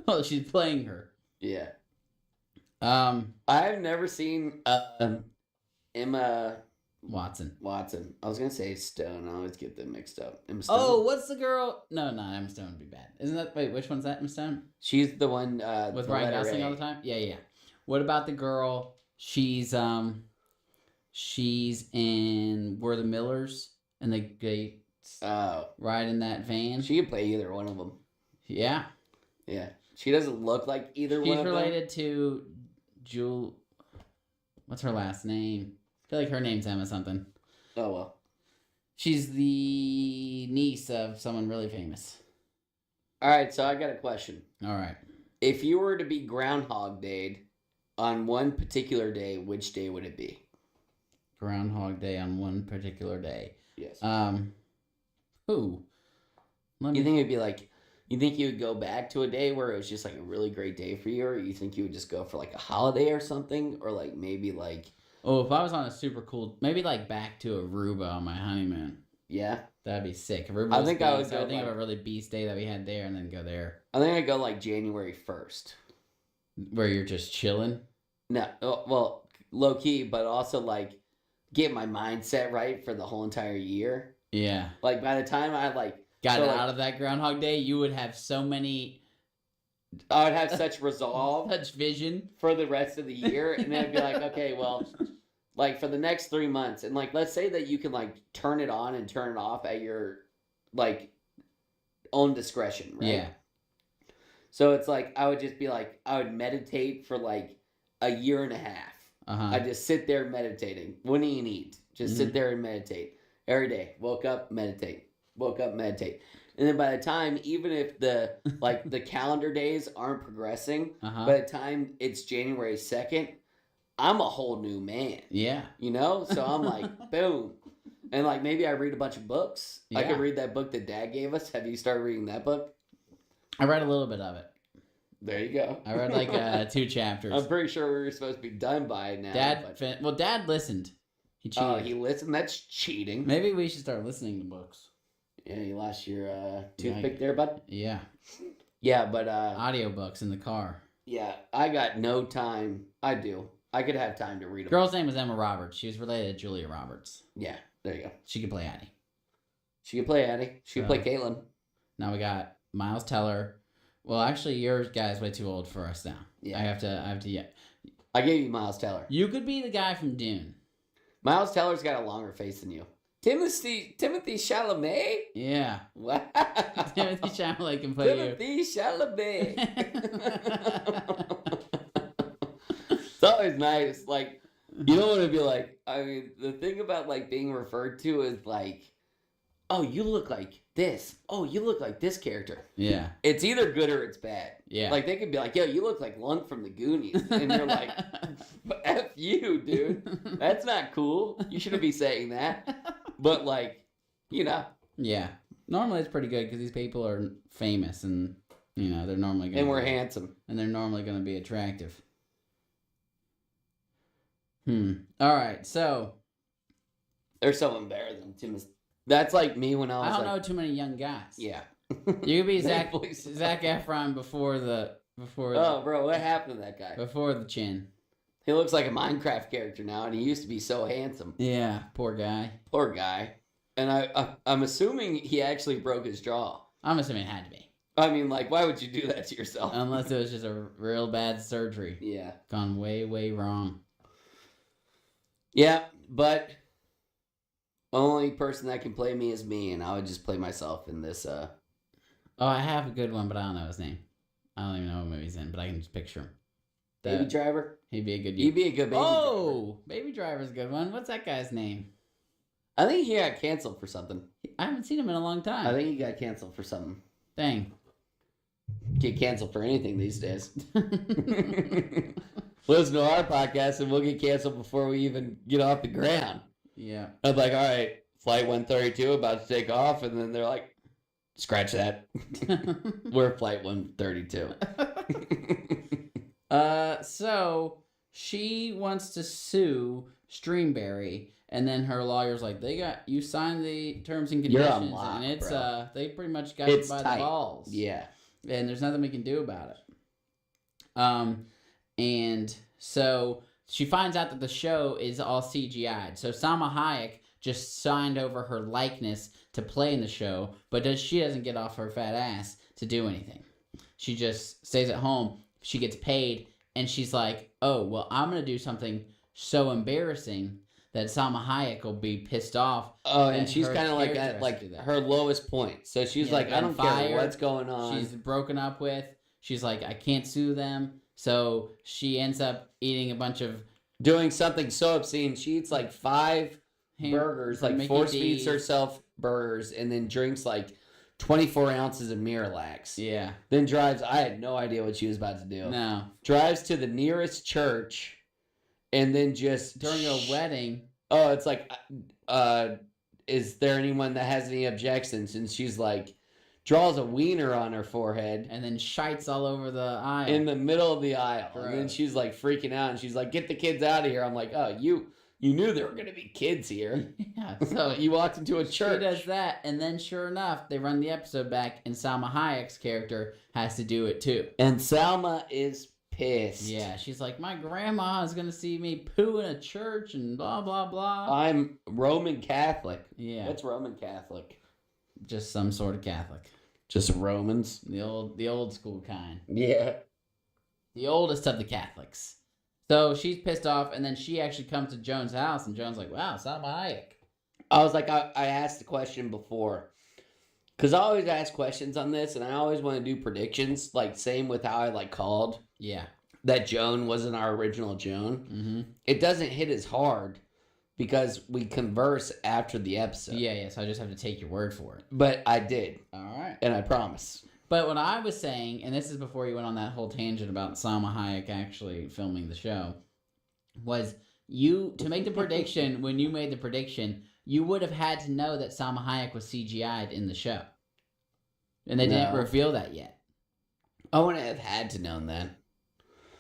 Well, she's playing her. Yeah. I've never seen Emma Watson. Watson. I was gonna say Stone. I always get them mixed up. Emma Stone. Oh, what's the girl? No, not Emma Stone would be bad. Isn't that? Wait, which one's that? Emma Stone She's the one with the Ryan letter Gosling A. all the time. Yeah, yeah. What about the girl? She's in We're the Millers, and they Oh, ride in that van. she could play either one of them. Yeah. Yeah, she doesn't look like either one She's of them. related to Jewel. What's her last name? I feel like her name's Emma something. Oh well. She's the niece of someone really famous. All right, so I got a question. All right. If you were to be Groundhog Day on one particular day, which day would it be? Groundhog Day on one particular day. Yes. Who? You think it'd be like? You think you would go back to a day where it was just like a really great day for you, or you think you would just go for like a holiday or something, or like maybe like Oh, if I was on a super cool, maybe like back to Aruba on my honeymoon. yeah? That'd be sick. Aruba. I think I would So go I think like- of a really beast day that we had there, and then go there I think I'd go like January 1st. where you're just chilling. No, well, low key, but also like get my mindset right for the whole entire year. Yeah. Like by the time I Got So, it like- out of that Groundhog Day, you would have so many I would have such resolve such vision. for the rest of the year, and then I'd be like, okay, well, like for the next 3 months, and like let's say that you can like turn it on and turn it off at your like own discretion, right? Yeah. So it's like I would just be like I would meditate for like a year and a half. Uh-huh. I just sit there meditating. Wouldn't even eat. Just sit there and meditate every day. Woke up, meditate. Woke up, meditate. And then by the time, even if the like the calendar days aren't progressing, Uh-huh. by the time it's January 2nd, I'm a whole new man. Yeah. You know? So I'm like, boom. And like maybe I read a bunch of books. I Yeah. could read that book that Dad gave us. Have you started reading that book? I read a little bit of it. There you go. I read like 2 chapters. I'm pretty sure we were supposed to be done by now. Dad, but- Dad listened. He cheated. Oh, he listened? That's cheating. Maybe we should start listening to books. Yeah, you lost your toothpick there, bud. Yeah. Yeah, but Audiobooks in the car. yeah, I got no time. I do. I could have time to read them. Girl's name was Emma Roberts. She was related to Julia Roberts. Yeah, there you go. She could play Addie. She could play Addie. She could play Caitlin. Now we got Miles Teller. Well, actually, your guy's way too old for us now. Yeah. I have to. Yeah. I gave you Miles Teller. You could be the guy from Dune. Miles Teller's got a longer face than you. Timothy Chalamet? Yeah. What? Timothy Chalamet can play you. Timothy Chalamet. It's always nice. Like, you don't want to be like, I mean, the thing about like being referred to is like, oh, you look like this. Oh, you look like this character. Yeah. It's either good or it's bad. Yeah. Like they could be like, yo, you look like Lunk from the Goonies. And you're like, F you, dude. That's not cool. You shouldn't be saying that. But like, you know. Yeah. Normally it's pretty good because these people are famous and, you know, they're normally going to And we're handsome. And they're normally going to be attractive. All right. So. There's someone better than Timothy. That's like me when I was I don't like, know too many young guys. yeah. You could be Zach Please. Efron before Oh, bro, what happened to that guy? before the chin. He looks like a Minecraft character now, and he used to be so handsome. Yeah, poor guy. Poor guy. And I'm assuming he actually broke his jaw. I'm assuming it had to be. I mean, like, why would you do that to yourself? Unless it was just a real bad surgery. Yeah. Gone way, way wrong. Yeah, but only person that can play me is me, and I would just play myself in this. Oh, I have a good one, but I don't know his name. I don't even know what movie he's in, but I can just picture him. Baby Driver? He'd be a good. You'd be a good Baby Driver. Oh, Baby Driver's a good one. What's that guy's name? I think he got canceled for something. I haven't seen him in a long time. I think he got canceled for something. Dang. Get canceled for anything these days. Listen to our podcast and we'll get canceled before we even get off the ground. Yeah. I'm like, all right, Flight 132 about to take off, and then they're like, scratch that. We're Flight 132. So she wants to sue Streamberry, and then her lawyer's like, you signed the terms and You're conditions, on lock, and it's bro. they pretty much got you It's by tight. the balls. Yeah. And there's nothing we can do about it. And so she finds out that the show is all CGI'd. So Salma Hayek just signed over her likeness to play in the show, but she doesn't get off her fat ass to do anything. She just stays at home. She gets paid, and she's like, oh, well, I'm going to do something so embarrassing that Salma Hayek will be pissed off. Oh, and that she's her kind of like character at has like to do that. her lowest point. So she's Yeah, like, I been don't care fired. what's going on. She's broken up with. She's like, I can't sue them. So she ends up eating a bunch of Doing something so obscene. She eats like 5 burgers, from like Mickey force D's. feeds herself burgers, and then drinks like 24 ounces of Miralax. Yeah. Then drives. I had no idea what she was about to do. No. Drives to the nearest church, and then just During a wedding. Oh, it's like, is there anyone that has any objections? And she's like, draws a wiener on her forehead And then shites all over the aisle. in the middle of the aisle. And then Gross. she's like freaking out, and she's like, get the kids out of here. I'm like, oh, you knew there were going to be kids here. Yeah. So So you walked into a she church. does that, and then sure enough, they run the episode back, and Salma Hayek's character has to do it too. And Salma is pissed. Yeah, she's like, my grandma is gonna see me poo in a church and blah blah blah. I'm Roman Catholic. Yeah, What's Roman Catholic? just some sort of Catholic, Just Romans. the old school kind, Yeah. the oldest of the Catholics. So she's pissed off, and then she actually comes to Joan's house, and Joan's like, wow, Salma Hayek. I was like, I asked the question before. Because I always ask questions on this, and I always want to do predictions. Like, same with how I, like, called Yeah. that Joan wasn't our original Joan. Mm-hmm. It doesn't hit as hard because we converse after the episode. Yeah. So I just have to take your word for it. But I did, All right. and I promise. But what I was saying, and this is before you went on that whole tangent about Salma Hayek actually filming the show, was to make the prediction, when you made the prediction, you would have had to know that Salma Hayek was CGI'd in the show. And they didn't No. reveal that yet. I wouldn't have had to known that.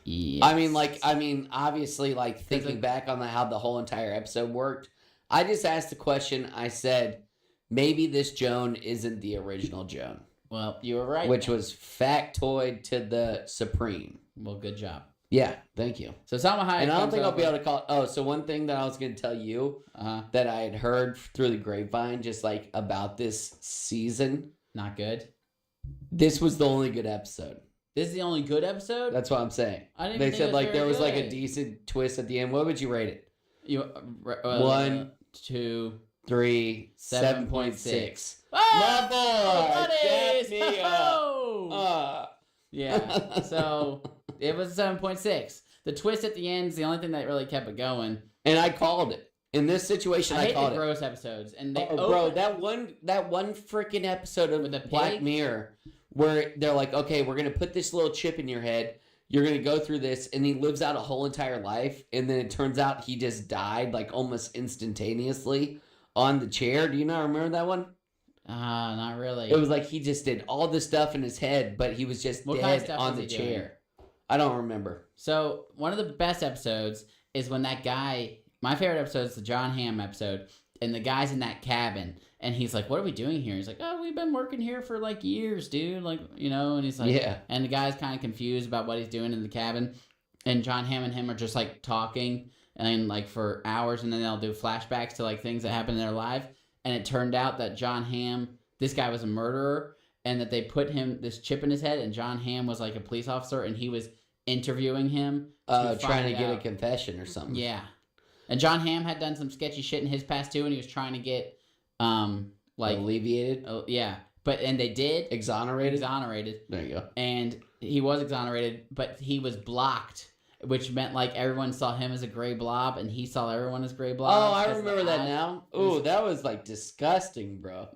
Yes. I mean, obviously, like, thinking back on how the whole entire episode worked, I just asked the question. I said, maybe this Joan isn't the original Joan. Well, you were right. Which was factoid to the supreme. Well, good job. Yeah, thank you. So Salma Hayek And I don't comes think I'll be over- able to call. Oh, so one thing that I was going to tell you Uh-huh. that I had heard through the grapevine, just like about this season, Not good. this was the only good episode. This is the only good episode? That's what I'm saying. I didn't They think it said was like very there was like a good. decent twist at the end. What would you rate it? You, 1, 2, 3, 7.6. 7.6. Oh, boy, buddies! set me Oh! Yeah, so it was 7.6. The twist at the end is the only thing that really kept it going. And I called it. In this situation, I I hate called the it. gross episodes, and they Bro, open- that one freaking episode of With the Black pig? Mirror where they're like, okay, we're gonna put this little chip in your head. You're gonna go through this, and he lives out a whole entire life, and then it turns out he just died like almost instantaneously on the chair. Do you not remember that one? not really. It was like he just did all this stuff in his head, but he was just What kind of dead stuff on was the he doing? chair. I don't remember. So one of the best episodes is when that guy. My favorite episode is the John Hamm episode, and the guy's in that cabin, and he's like, "What are we doing here?" He's like, "Oh, we've been working here for like years, dude." Like, you know, and he's like, Yeah. And the guy's kind of confused about what he's doing in the cabin, and John Hamm and him are just like talking, and like for hours, and then they'll do flashbacks to like things that happened in their life, and it turned out that John Hamm, this guy was a murderer, and that they put him this chip in his head, and John Hamm was like a police officer, and he was interviewing him Trying find to get a out. confession or something. Yeah. And John Hamm had done some sketchy shit in his past too, and he was trying to get like Alleviated? yeah. And they did Exonerated? exonerated, There you go. and he was exonerated, but he was blocked, which meant like everyone saw him as a gray blob, and he saw everyone as gray blobs. Oh, I 'cause of the remember that eyes. now. It was- Ooh, that was like disgusting, bro.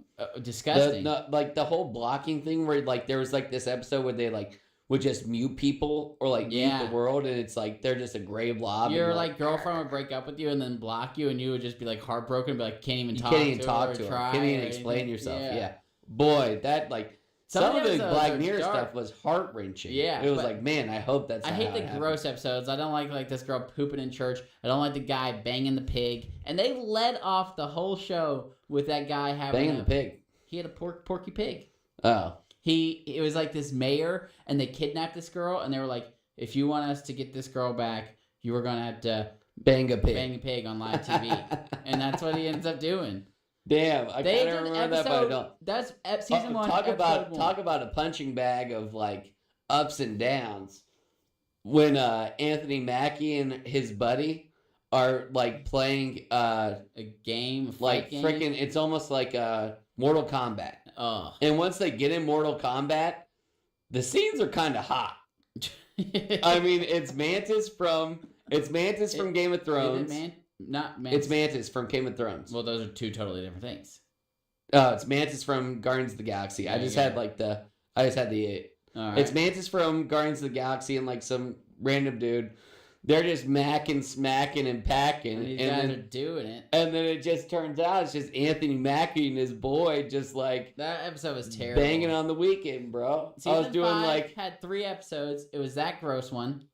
Disgusting. Like the whole blocking thing where like there was like this episode where they like would just mute people or like mute Yeah. the world, and it's like they're just a gray blob. Your and like girlfriend would break up with you and then block you, and you would just be like heartbroken, be like can't even you talk. can't even to talk her to or her. try Can't even or explain anything. yourself. Yeah. Yeah. Boy, that like some of the episodes Black are Mirror dark. stuff was heart wrenching. Yeah, it was but like, man, I hope that's. I not hate how the it happened. gross episodes. I don't like this girl pooping in church. I don't like the guy banging the pig. And they led off the whole show with that guy having Banging the pig. He had a porky pig. Oh, It was like this mayor, and they kidnapped this girl, and they were like, if you want us to get this girl back, you were gonna have to bang a pig. bang a pig on live TV, and that's what he ends up doing. Damn, I They kind of did remember that, but I don't. That's season one. Talk about episode one. talk about a punching bag of like ups and downs. When Anthony Mackie and his buddy are like playing a game, a fight like game. freaking, it's almost like Mortal Kombat. Oh, And once they get in Mortal Kombat, the scenes are kind of hot. I mean, it's Mantis from Game of Thrones. Not Mantis. It's Mantis from Game of Thrones. Well, those are two totally different things. It's Mantis from Guardians of the Galaxy. There I you just go. had like the All right. It's Mantis from Guardians of the Galaxy and like some random dude. They're just macking, smacking, and packing, and these and guys then are doing it. and then it just turns out it's just Anthony Mackie and his boy just like That episode was terrible. banging on the weekend, bro. I was Season doing 5 like had 3 episodes. It was that gross one.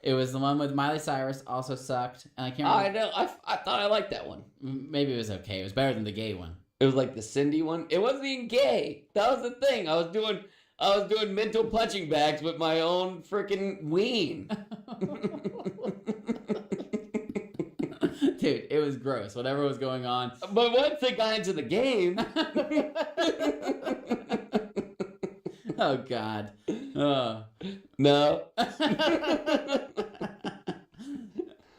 It was the one with Miley Cyrus, also sucked, and I can't I remember. know I thought I liked that one. Maybe it was okay. It was better than the gay one. It was like the Cindy one. It wasn't even gay. That was the thing. I was doing mental punching bags with my own freaking ween. Dude, it was gross. Whatever was going on. But once they got into the game, Oh God. Oh. no.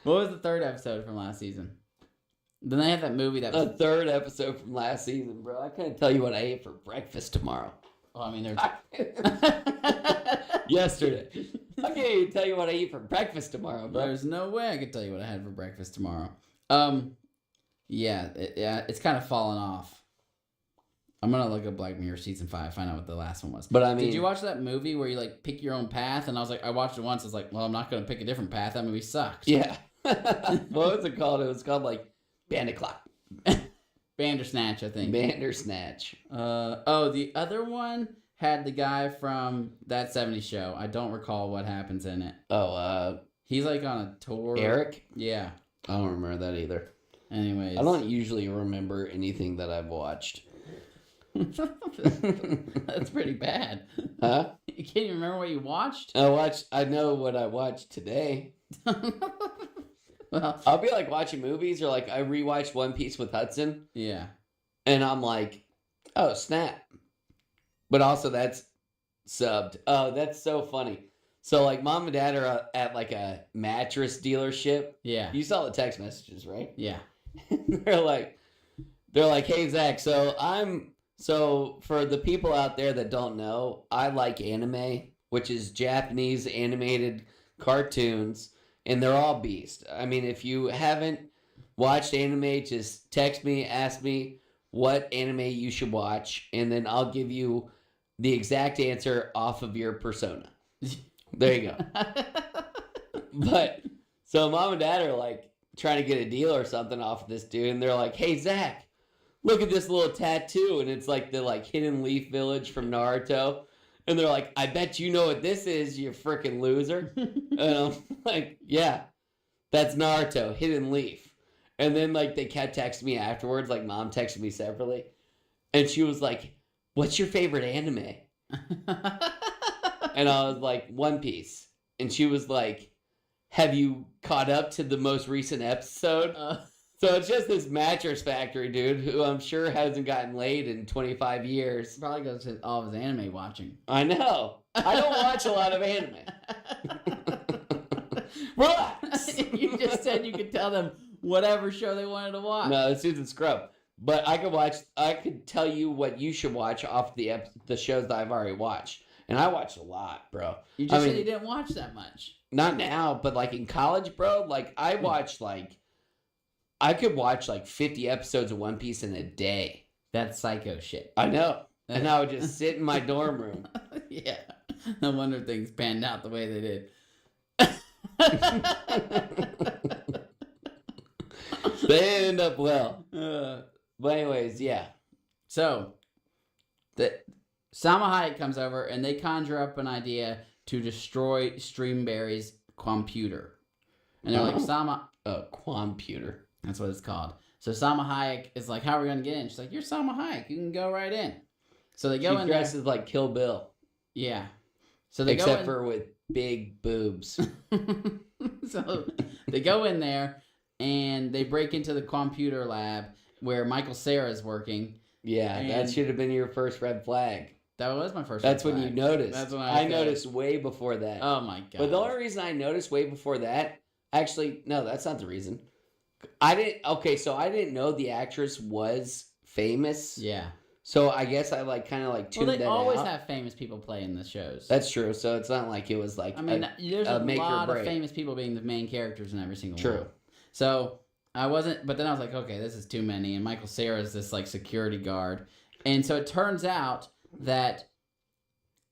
What was the 3rd episode from last season? Then they had that movie that was. The 3rd episode from last season, bro. I couldn't tell you what I ate for breakfast tomorrow. Oh, I mean, they're. Yesterday. I can't even tell you what I eat for breakfast tomorrow, bro. There's no way I could tell you what I had for breakfast tomorrow. Yeah, it's kind of fallen off. I'm gonna look up Black Mirror season 5, find out what the last one was. But I mean, Did you watch that movie where you like pick your own path? And I was like, I watched it once. I was like, well, I'm not gonna pick a different path. That movie sucked. Yeah. What was it called? It was called like Bandit Clock. Bandersnatch, I think. Bandersnatch. The other one had the guy from That 70s Show. I don't recall what happens in it. Oh, He's like on a tour. Eric? Yeah. I don't remember that either. Anyways. I don't usually remember anything that I've watched. That's pretty bad. Huh? You can't even remember what you watched? I know what I watched today. Well, I'll be like watching movies or like I rewatched One Piece with Hudson yeah. and I'm like, oh snap. But also that's subbed. Oh, that's so funny. So like mom and dad are at like a mattress dealership. Yeah. You saw the text messages, right? Yeah. they're like, hey Zach, so for the people out there that don't know, I like anime, which is Japanese animated cartoons, and they're all beast. I mean, if you haven't watched anime, just text me, ask me what anime you should watch, and then I'll give you the exact answer off of your persona. There you go. But so mom and dad are like trying to get a deal or something off of this dude, and they're like, hey Zach, look at this little tattoo, and it's like the like Hidden Leaf Village from Naruto. And they're like, I bet you know what this is, you freaking loser. And I'm like, yeah, that's Naruto, Hidden Leaf. And then like they kept texting me afterwards, like mom texted me separately. And she was like, what's your favorite anime? And I was like, One Piece. And she was like, have you caught up to the most recent episode? So it's just this mattress factory dude who I'm sure hasn't gotten laid in 25 years. Probably goes to all of his anime watching. I know. I don't watch a lot of anime. Relax. You just said you could tell them whatever show they wanted to watch. No, it's Susan Scrub. But I could tell you what you should watch off the shows that I've already watched. And I watched a lot, bro. You just said you didn't watch that much. Not now, but like in college, bro, like I watched I could watch like 50 episodes of One Piece in a day. That's psycho shit. I know. And I would just sit in my dorm room. Yeah. No wonder things panned out the way they did. They end up well. Uh, But anyways, yeah. so, Salma Hayek comes over and they conjure up an idea to destroy Streamberry's computer. And they're like, Salma... A computer. That's what it's called. So Salma Hayek is like, how are we going to get in? She's like, you're Salma Hayek. You can go right in. So they go in there. She dresses like Kill Bill. Yeah. So they Except go for with big boobs. So they go in there and they break into the computer lab where Michael Cera is working. Yeah, And- that should have been your first red flag. That was my first. That's red when you flag. noticed. That's when I said- noticed way before that. Oh my god! But the only reason I noticed way before that, actually, no, that's not the reason. I didn't know the actress was famous. Yeah. So I guess I kind of tuned Well, they that always out. have famous people play in the shows. That's true. So it's not like it was like. I mean, there's a make or lot of break. famous people being the main characters in every single True. one. So I wasn't, but then I was like, okay, this is too many. And Michael Cera is this security guard, and so it turns out that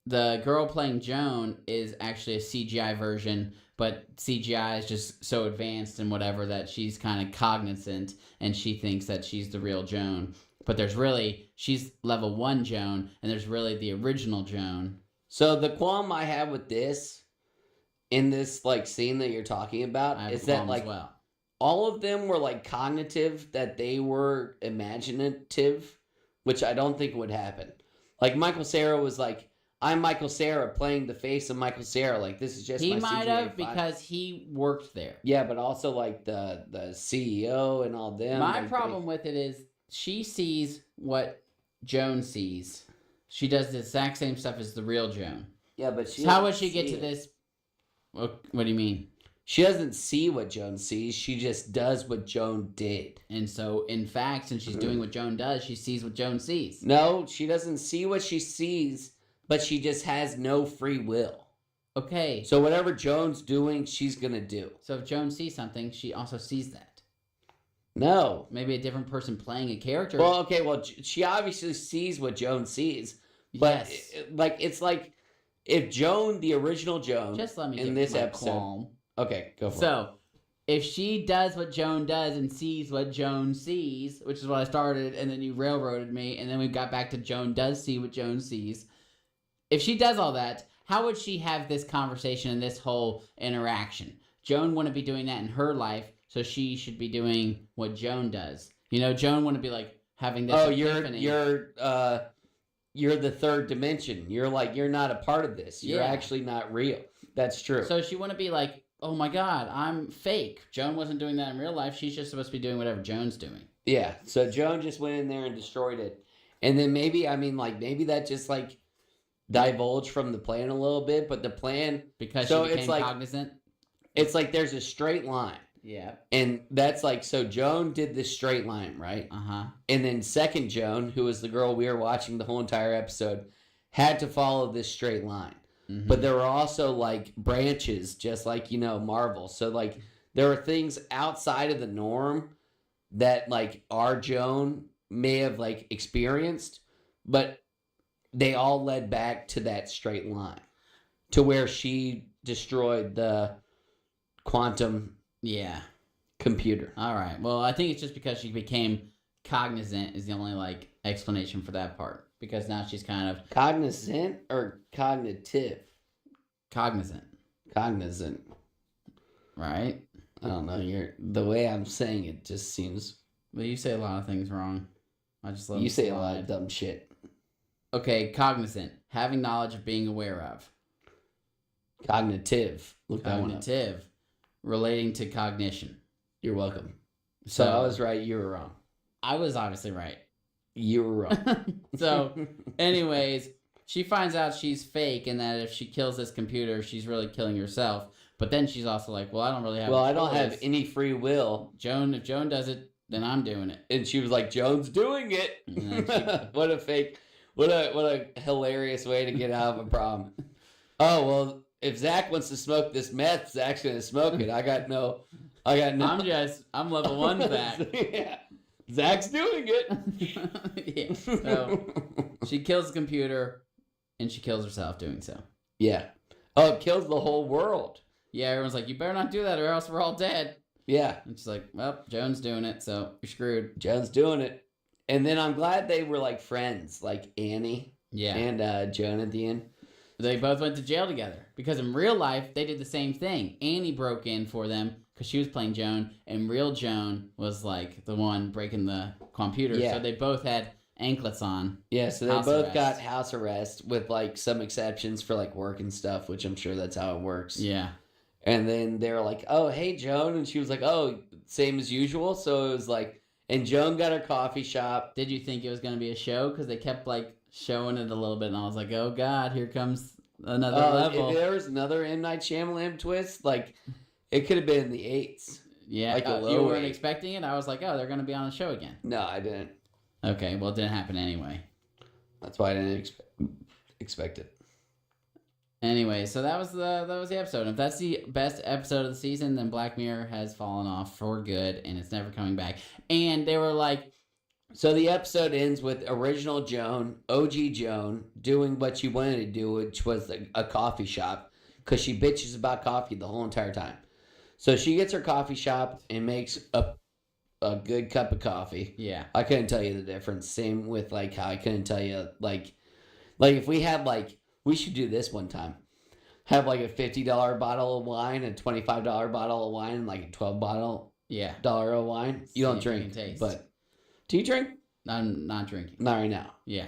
the girl playing Joan is actually a CGI version, but CGI is just so advanced and whatever that she's kind of cognizant and she thinks that she's the real Joan. But she's level 1 Joan, and there's really the original Joan. So the qualm I have with this, in this scene that you're talking about, I have is a that qualm as well. all of them were cognitive, that they were imaginative, which I don't think would happen. Like Michael Cera was like, I'm Michael Cera playing the face of Michael Cera. Like, this is just He my might CGI have because he worked there. Yeah, but also the CEO and all them. My problem with it is she sees what Joan sees. She does the exact same stuff as the real Joan. Yeah, but she. So how would she get see to it. this? What do you mean? She doesn't see what Joan sees. She just does what Joan did. And so, in fact, since she's doing what Joan does, she sees what Joan sees. No, she doesn't see what she sees, but she just has no free will. Okay. So whatever Joan's doing, she's gonna do. So if Joan sees something, she also sees that. No. Maybe a different person playing a character. Well, okay. Well, she obviously sees what Joan sees, but yes. it's like if Joan, the original Joan, Just let me in get this my episode. qualm. Okay, go for it. So, if she does what Joan does and sees what Joan sees, which is what I started, and then you railroaded me, and then we got back to Joan does see what Joan sees. If she does all that, how would she have this conversation and this whole interaction? Joan wouldn't be doing that in her life, so she should be doing what Joan does. Joan wouldn't be having this. Oh, epiphany. you're the third dimension. You're not a part of this. You're Yeah. actually not real. That's true. So she wouldn't be like, oh my god, I'm fake. Joan wasn't doing that in real life. She's just supposed to be doing whatever Joan's doing. Yeah, so Joan just went in there and destroyed it. And then maybe that just divulged from the plan a little bit, but the plan, Because So she it's became cognizant. it's there's a straight line. Yeah. And that's so Joan did this straight line, right? Uh-huh. And then second Joan, who was the girl we were watching the whole entire episode, had to follow this straight line. Mm-hmm. But there were also branches, just like Marvel. So there were things outside of the norm that our Joan may have experienced, but they all led back to that straight line, to where she destroyed the quantum Yeah. computer. All right. Well, I think it's just because she became cognizant is the only explanation for that part. Because now she's kind of Cognizant or cognitive? cognizant, Cognizant. right? I don't know. The way I'm saying it just seems. Well, you say a lot of things wrong. I just let You them say a lot slide. of dumb shit. Okay, cognizant, having knowledge of being aware of. Cognitive. Look that one up. Cognitive, relating to cognition. You're welcome. So I was right. You were wrong. I was obviously right. You were wrong. So, anyways, she finds out she's fake and that if she kills this computer, she's really killing herself. But then she's also like, well, I don't really have Well, a I don't have choice. any free will. If Joan does it, then I'm doing it. And she was like, Joan's doing it. And then What a fake. What a hilarious way to get out of a problem. Oh, well, if Zach wants to smoke this meth, Zach's going to smoke it. I got no. I'm level 1 Zach. Yeah. Zach's doing it. Yeah. So she kills the computer and she kills herself doing so. Yeah. Oh, it kills the whole world. Yeah, everyone's like, you better not do that or else we're all dead. Yeah. And she's like, well, Joan's doing it, so you're screwed. Joan's doing it. And then I'm glad they were like friends, like Annie Yeah. and Joan at the end. They both went to jail together because in real life, they did the same thing. Annie broke in for them because she was playing Joan, and real Joan was like the one breaking the computer. Yeah. So they both had anklets on. Yeah, so they House both arrest. got house arrest with like some exceptions for like work and stuff, which I'm sure that's how it works. Yeah. And then they were like, oh, hey, Joan. And she was like, oh, same as usual. So it was like, and Joan got her coffee shop. Did you think it was going to be a show? Because they kept like showing it a little bit, and I was like, oh God, here comes another level. If there was another M. Night Shyamalan twist, like, it could have been in the 8s. Yeah, like a you low weren't 8. expecting it? I was like, oh, they're going to be on a show again. No, I didn't. Okay, well, it didn't happen anyway. That's why I didn't expect it. Anyway, so that was the episode. If that's the best episode of the season, then Black Mirror has fallen off for good, and it's never coming back. And they were like, so the episode ends with original Joan, OG Joan, doing what she wanted to do, which was a coffee shop, because she bitches about coffee the whole entire time. So she gets her coffee shop and makes a good cup of coffee. yeah, I couldn't tell you the difference. Same with like how I couldn't tell you like if we had like, we should do this one time. Have like a $50 bottle of wine, a $25 bottle of wine, and like a $12 yeah. of wine. See You don't if you drink, can taste. but do you drink? I'm not drinking. Not right now. Yeah.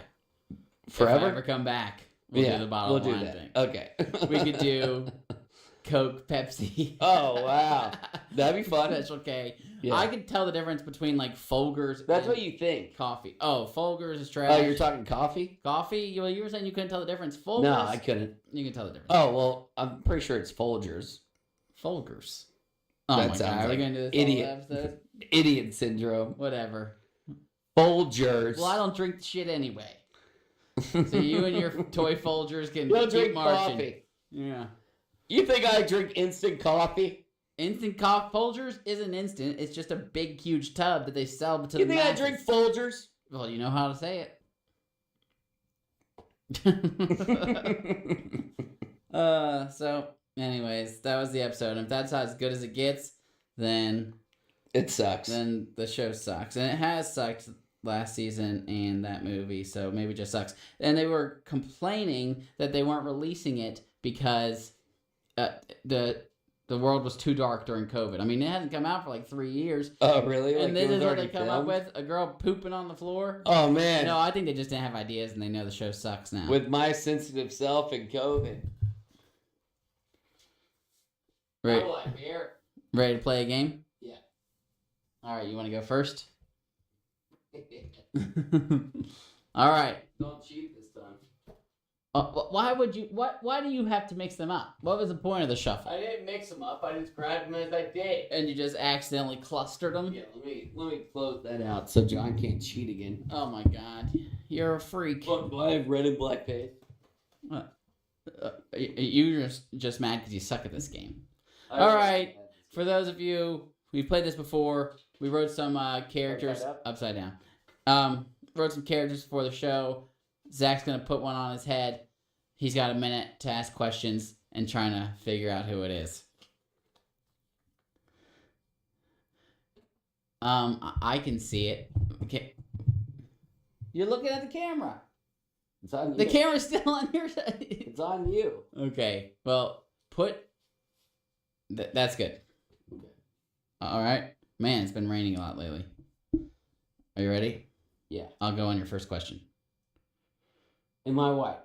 Forever? If I ever come back, we'll do the bottle of wine thing. Okay. We could do Coke, Pepsi. Oh, wow. That'd be fun. Special K. Yeah. I could tell the difference between like Folgers That's and what you think. coffee. Oh, Folgers is trash. Oh, you're talking coffee? Coffee? Well, you were saying you couldn't tell the difference. Folgers? No, I couldn't. You can tell the difference. Oh, well, I'm pretty sure it's Folgers. Folgers. Oh That my sounds God. Are we like going to do this idiot. whole episode? Idiot syndrome. Whatever. Folgers. Well, I don't drink the shit anyway. So you and your toy Folgers can You don't keep drink marching. coffee. Yeah. You think I drink instant coffee? Instant coffee. Folgers isn't instant. It's just a big, huge tub that they sell to You the think I masses. drink Folgers? Well, you know how to say it. So, anyways, that was the episode. If that's as good as it gets, then It sucks. the show sucks. And it has sucked last season and that movie, so maybe it just sucks. And they were complaining that they weren't releasing it because the world was too dark during COVID. I mean, it hasn't come out for like 3 years. Oh, really? And Like, this it was is what they already come up filmed? with? A girl pooping on the floor? Oh, man. No, I think they just didn't have ideas and they know the show sucks now. With my sensitive self and COVID. Right. Oh, I'm here. Ready to play a game? Yeah. All right, you want to go first? All right. Don't cheat this time. Why would you? Why do you have to mix them up? What was the point of the shuffle? I didn't mix them up. I just grabbed them as I did. And you just accidentally clustered them? Yeah, let me close that out so John can't cheat again. Oh my God, you're a freak. Look, do I have red and black face? You're just mad because you suck at this game. All right. For those of you, we played this before. We wrote some characters upside down. Wrote some characters for the show. Zach's gonna put one on his head. He's got a minute to ask questions and trying to figure out who it is. I can see it. Okay. You're looking at the camera. It's on you. The camera's still on your side. It's on you. Okay. Well, that's good. Okay. All right. Man, it's been raining a lot lately. Are you ready? Yeah. I'll go on your first question. Am I white?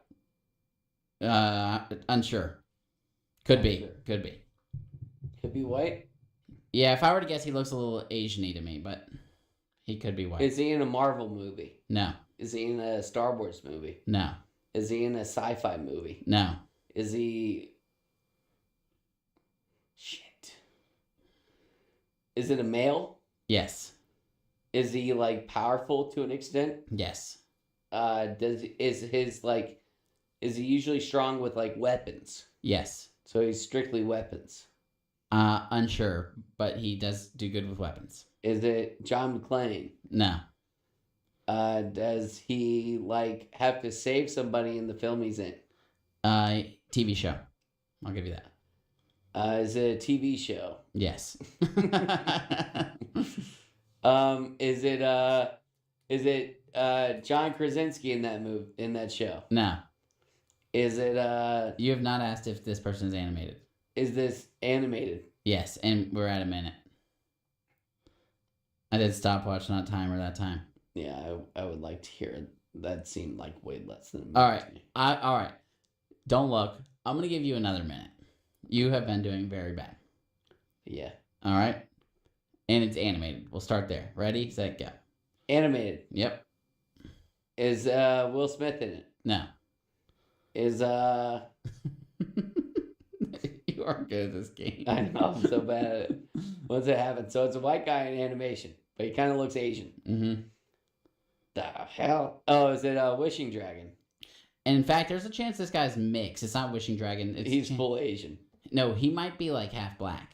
Unsure. Could be. Unsure. Could be. Could be white. Yeah, if I were to guess, he looks a little Asian-y to me, but he could be white. Is he in a Marvel movie? No. Is he in a Star Wars movie? No. Is he in a sci-fi movie? No. Is he... Shit. Is it a male? Yes. Is he, like, powerful to an extent? Yes. Is he usually strong with, like, weapons? Yes. So he's strictly weapons. Unsure, but he does do good with weapons. Is it John McClane? No. Does he, like, have to save somebody in the film he's in? TV show. I'll give you that. Is it a TV show? Yes. Is it John Krasinski in that show? No. Is it You have not asked if this person is animated. is this animated? Yes, and we're at a minute. I did stopwatch, not timer that time. Yeah, I would like to hear it. That seemed like way less than a minute All right. to me. All right. Don't look. I'm going to give you another minute. You have been doing very bad. Yeah. All right? And it's animated. We'll start there. Ready, set, go. Animated. Yep. Is Will Smith in it? No. Is You are good at this game. I know, I'm so bad at it. What's it happen? So it's a white guy in animation, but he kind of looks Asian. Mm-hmm. The hell? Oh, is it Wishing Dragon? And in fact, there's a chance this guy's mixed. It's not Wishing Dragon. He's full Asian. No, he might be like half black.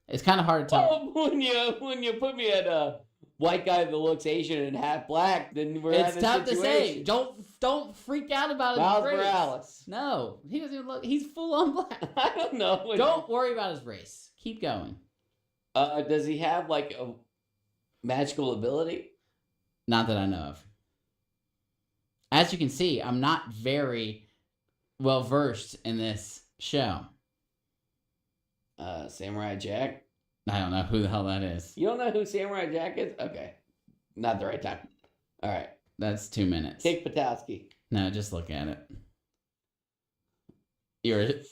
It's kind of hard to tell. Well, when you put me at a white guy that looks Asian and half black, then we're It's at a tough to say. situation. Don't freak out about his Miles race. Morales. No, he doesn't even look. He's full on black. I don't know. Don't worry about his race. Keep going. Does he have like a magical ability? Not that I know of. As you can see, I'm not very well versed in this show. Samurai Jack? I don't know who the hell that is. You don't know who Samurai Jack is? Okay. Not the right time. All right. That's 2 minutes. Kick Patowski. No, just look at it.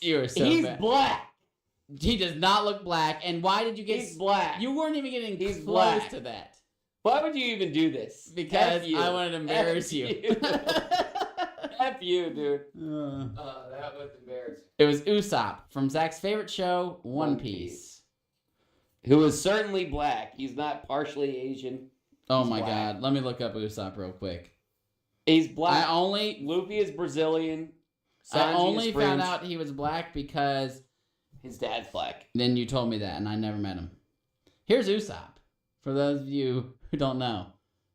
You're so He's bad. black. He does not look black. And why did you get? He's black. You weren't even getting He's close black. to that. Why would you even do this? Because F you. I wanted to embarrass F you. F you, dude. That was embarrassing. It was Usopp from Zach's favorite show, One Piece. Who is certainly black. He's not partially Asian. Oh He's my black. god. Let me look up Usopp real quick. He's black. I only Luffy is Brazilian. Sanji is French. found out he was black because His dad's black. then you told me that and I never met him. Here's Usopp. For those of you who don't know.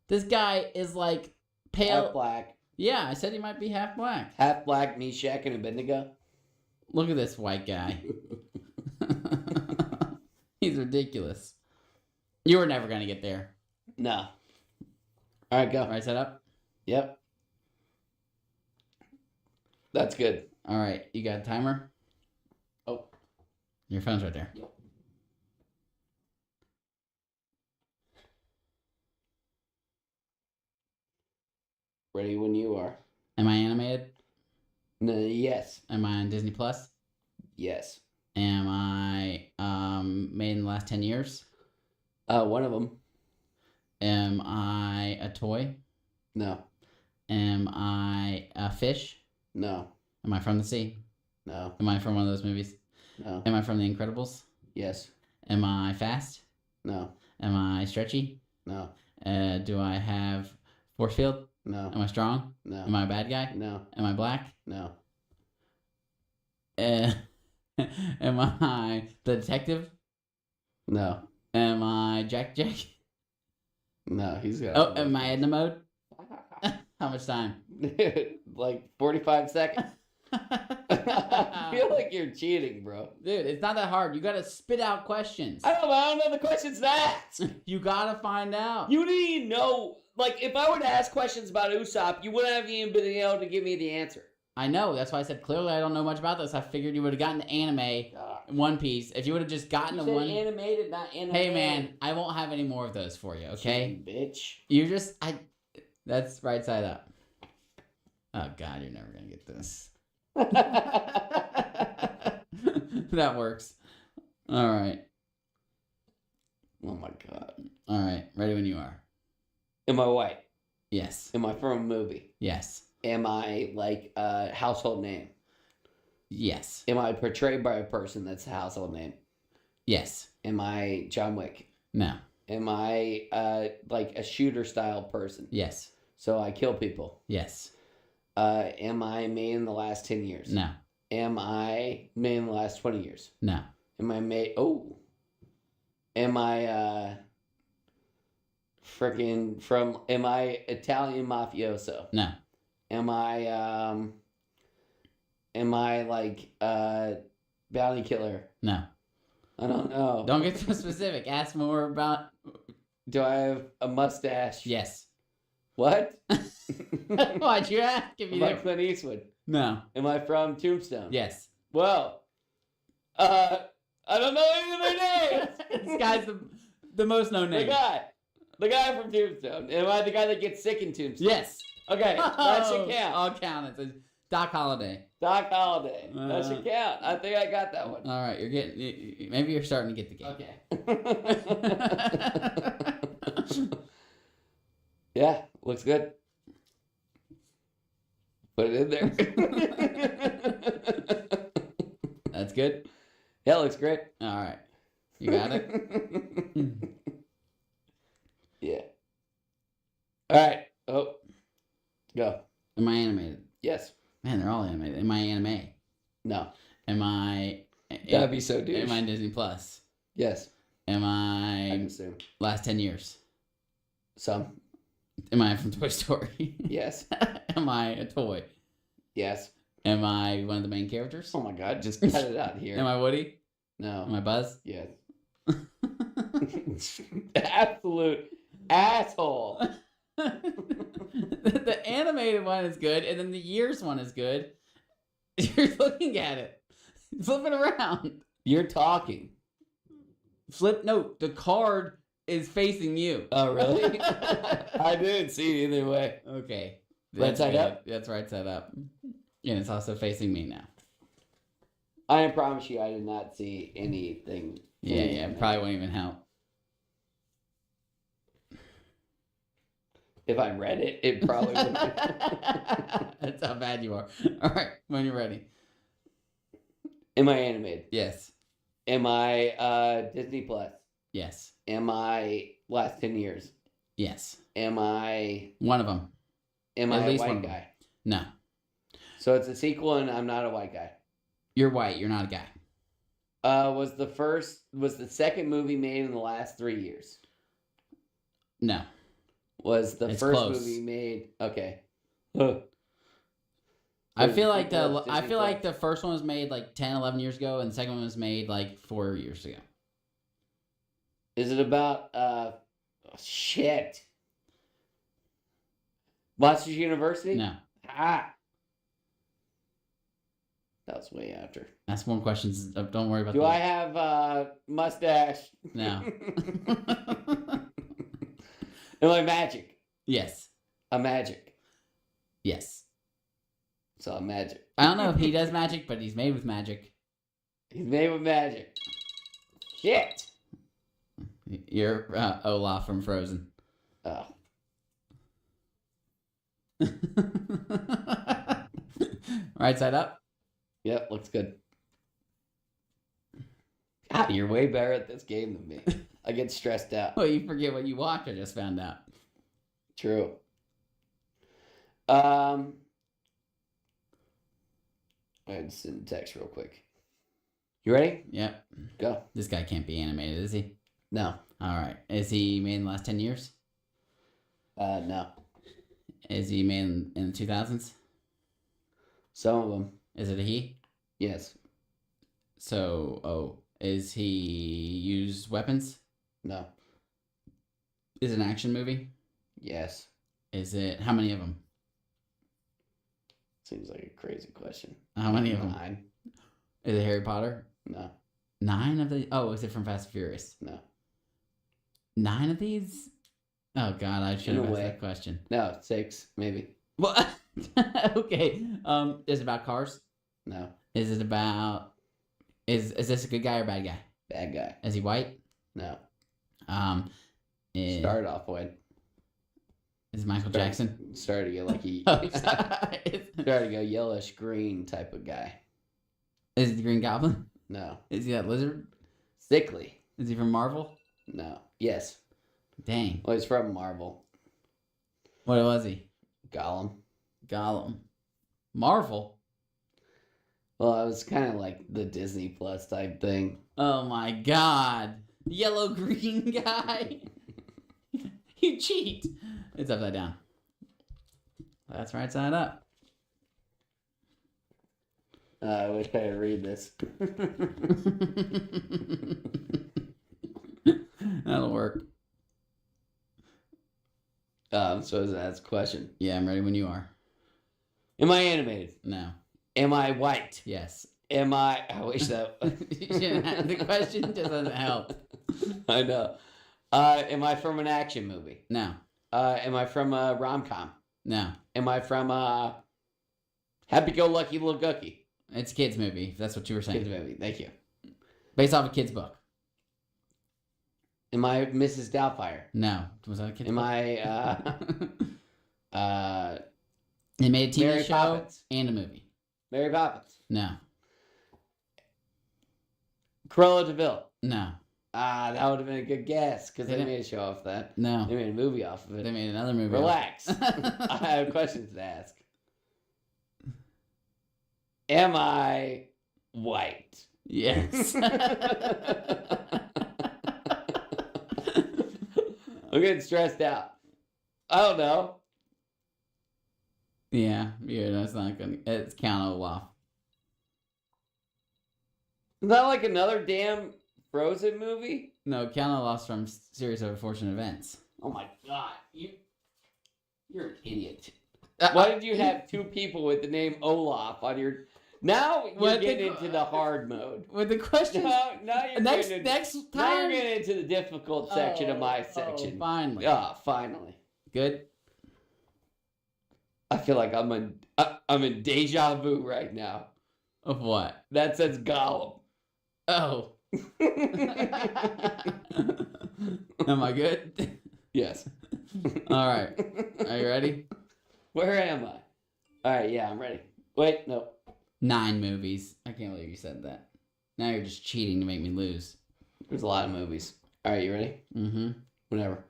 This guy is like pale. Half black. Yeah, I said he might be half black. Half black, Meshach and Abednego. Look at this white guy. He's ridiculous. You were never going to get there. No. All right, go. All right, set up? Yep. That's good. All right, you got a timer? Oh. Your phone's right there. Yep. Ready when you are. Am I animated? No, yes. Am I on Disney Plus? Yes. Am I made in the last 10 years? One of them. Am I a toy? No. Am I a fish? No. Am I from the sea? No. Am I from one of those movies? No. Am I from The Incredibles? Yes. Am I fast? No. Am I stretchy? No. Do I have force field? No. Am I strong? No. Am I a bad guy? No. Am I black? No. Am I the detective? No. Am I Jack? No. He's got. Oh, am I Edna mode? How much time? Like 45 seconds. I feel like you're cheating, bro. Dude, it's not that hard. You gotta spit out questions. I don't know the questions to ask. You gotta find out. You didn't even know. Like, if I were to ask questions about Usopp, you wouldn't have even been able to give me the answer. I know. That's why I said clearly I don't know much about this. I figured you would have gotten the anime One Piece. If you would have just gotten You the said one. animated, not anime. Hey man, I won't have any more of those for you. Okay. Bitch. You just That's right side up. Oh god, you're never gonna get this. That works. All right. Oh my god. All right. Ready when you are. Am I white? Yes. Am I from a movie? Yes. Am I like a household name? Yes. Am I portrayed by a person that's a household name? Yes. Am I John Wick? No. Am I like a shooter style person? Yes. So I kill people. Yes. Am I made in the last 10 years? No. Am I made in the last 20 years? No. Am I made... Oh. Am I freaking from... Am I Italian mafioso? No. Am I Am I like bounty killer? No. I don't know. Don't get so specific. Ask more about. Do I have a mustache? Yes. What? Why'd you ask if you Am I didn't? Clint Eastwood? No. Am I from Tombstone? Yes. Well, I don't know any of their names. This guy's the most known name. The guy from Tombstone. Am I the guy that gets sick in Tombstone? Yes. Okay, that should count. I'll count it. It's Doc Holliday. Doc Holliday. That should count. I think I got that one. All right, you're getting. Maybe you're starting to get the game. Okay. Yeah, looks good. Put it in there. That's good. Yeah, looks great. All right, you got it. Yeah. All right. Oh, go. Am I animated? Yes. Man, they're all animated. Am I anime? No. Am I? That'd be so douche. Am I Disney Plus? Yes. Am I I assume. last 10 years? Some. Am I from Toy Story? Yes. Am I a toy? Yes. Am I one of the main characters? Oh my God! Just cut it out here. Am I Woody? No. Am I Buzz? Yes. Absolute asshole. The animated one is good, and then the years one is good. You're looking at it. Flip it around. You're talking. No, the card is facing you. Oh, really? I didn't see it either way. Okay. Right side up? That's right side up. And it's also facing me now. I promise you I did not see anything. Yeah, probably won't even help. If I read it, it probably would. That's how bad you are. All right, when you're ready. Am I animated? Yes. Am I Disney Plus? Yes. Am I last 10 years? Yes. Am I One of them. Am At I a least one white of them. guy? No. So it's a sequel and I'm not a white guy. You're white. You're not a guy. Was the second movie made in the last 3 years? No. Was the It's first close. movie made? Okay. Huh. I feel like Disney the first one was made like 10, 11 years ago, and the second one was made like 4 years ago. Is it about shit? Monsters University? No. Ah. That was way after. Ask more questions. Don't worry about Do the- I have a mustache? No. Am I magic? Yes. I'm magic. Yes. So I'm magic. I don't know if he does magic, but he's made with magic. He's made with magic. Shit. You're Olaf from Frozen. Oh. Right side up. Yep, looks good. God, you're way better at this game than me. I get stressed out. Well, you forget what you watch. I just found out. True. I had to send a text real quick. You ready? Yep. Go. This guy can't be animated, is he? No. All right. Is he made in the last 10 years? No. Is he made in the 2000s? Some of them. Is it a he? Yes. So, is he use weapons? No. Is it an action movie? Yes. Is it, how many of them? Seems like a crazy question. How many of them? 9. Is it Harry Potter? No. 9 of the, is it from Fast and Furious? No. 9 of these? Oh God, I should have In a asked way. that question. No, 6, maybe. What? Okay. Is it about cars? No. Is it about, is this a good guy or bad guy? Bad guy. Is he white? No. Is, Started off white. is Michael Jackson? Started to get like he is started to go yellowish green type of guy. he the Green Goblin? No. Is he that lizard? Sickly. Is he from Marvel? No. Yes. Dang. Well, he's from Marvel. What was he? Gollum. Gollum. Marvel? Well, I was kind of like the Disney Plus type thing. Oh my God. Yellow green guy. You cheat. It's upside down. That's right side up. I wish I could read this. That'll work. I'm supposed to ask a question. Yeah, I'm ready when you are. Am I animated? No. Am I white? Yes. Am I wish that. The question doesn't help. I know. Am I from an action movie? No. Am I from a rom-com? No. Am I from a Happy-Go-Lucky Little Cookie? It's a kids movie, if that's what you were saying. Kids movie. Thank you. Based off a kid's book. Am I Mrs. Doubtfire? No. Was that a kid's Am book? I They made a TV Mary show Poppins? and a movie. Mary Poppins? No. Cruella de Vil? No. That would have been a good guess because They they didn't- made a show off that. No. They made a movie off of it. They made another movie. Relax. I have questions to ask. Am I white? Yes. I'm getting stressed out. I don't know. Yeah, that's not gonna. It's Count Olaf. Is that like another damn Frozen movie? No, Count Olaf's from Series of Unfortunate Events. Oh my god, you're an idiot. Why did you have two people with the name Olaf on your? Now you're What the getting qu- into the hard mode. With the questions. Now you're next getting next now you're time. getting into the difficult section of my section. Finally. Finally. Good. I feel like I'm in deja vu right now. Of what? That says Gollum. Oh. Am I good? Yes. All right. Are you ready? Where am I? All right, yeah, I'm ready. Wait, no. 9 movies. I can't believe you said that. Now you're just cheating to make me lose. There's a lot of movies. All right, you ready? Mm-hmm. Whatever.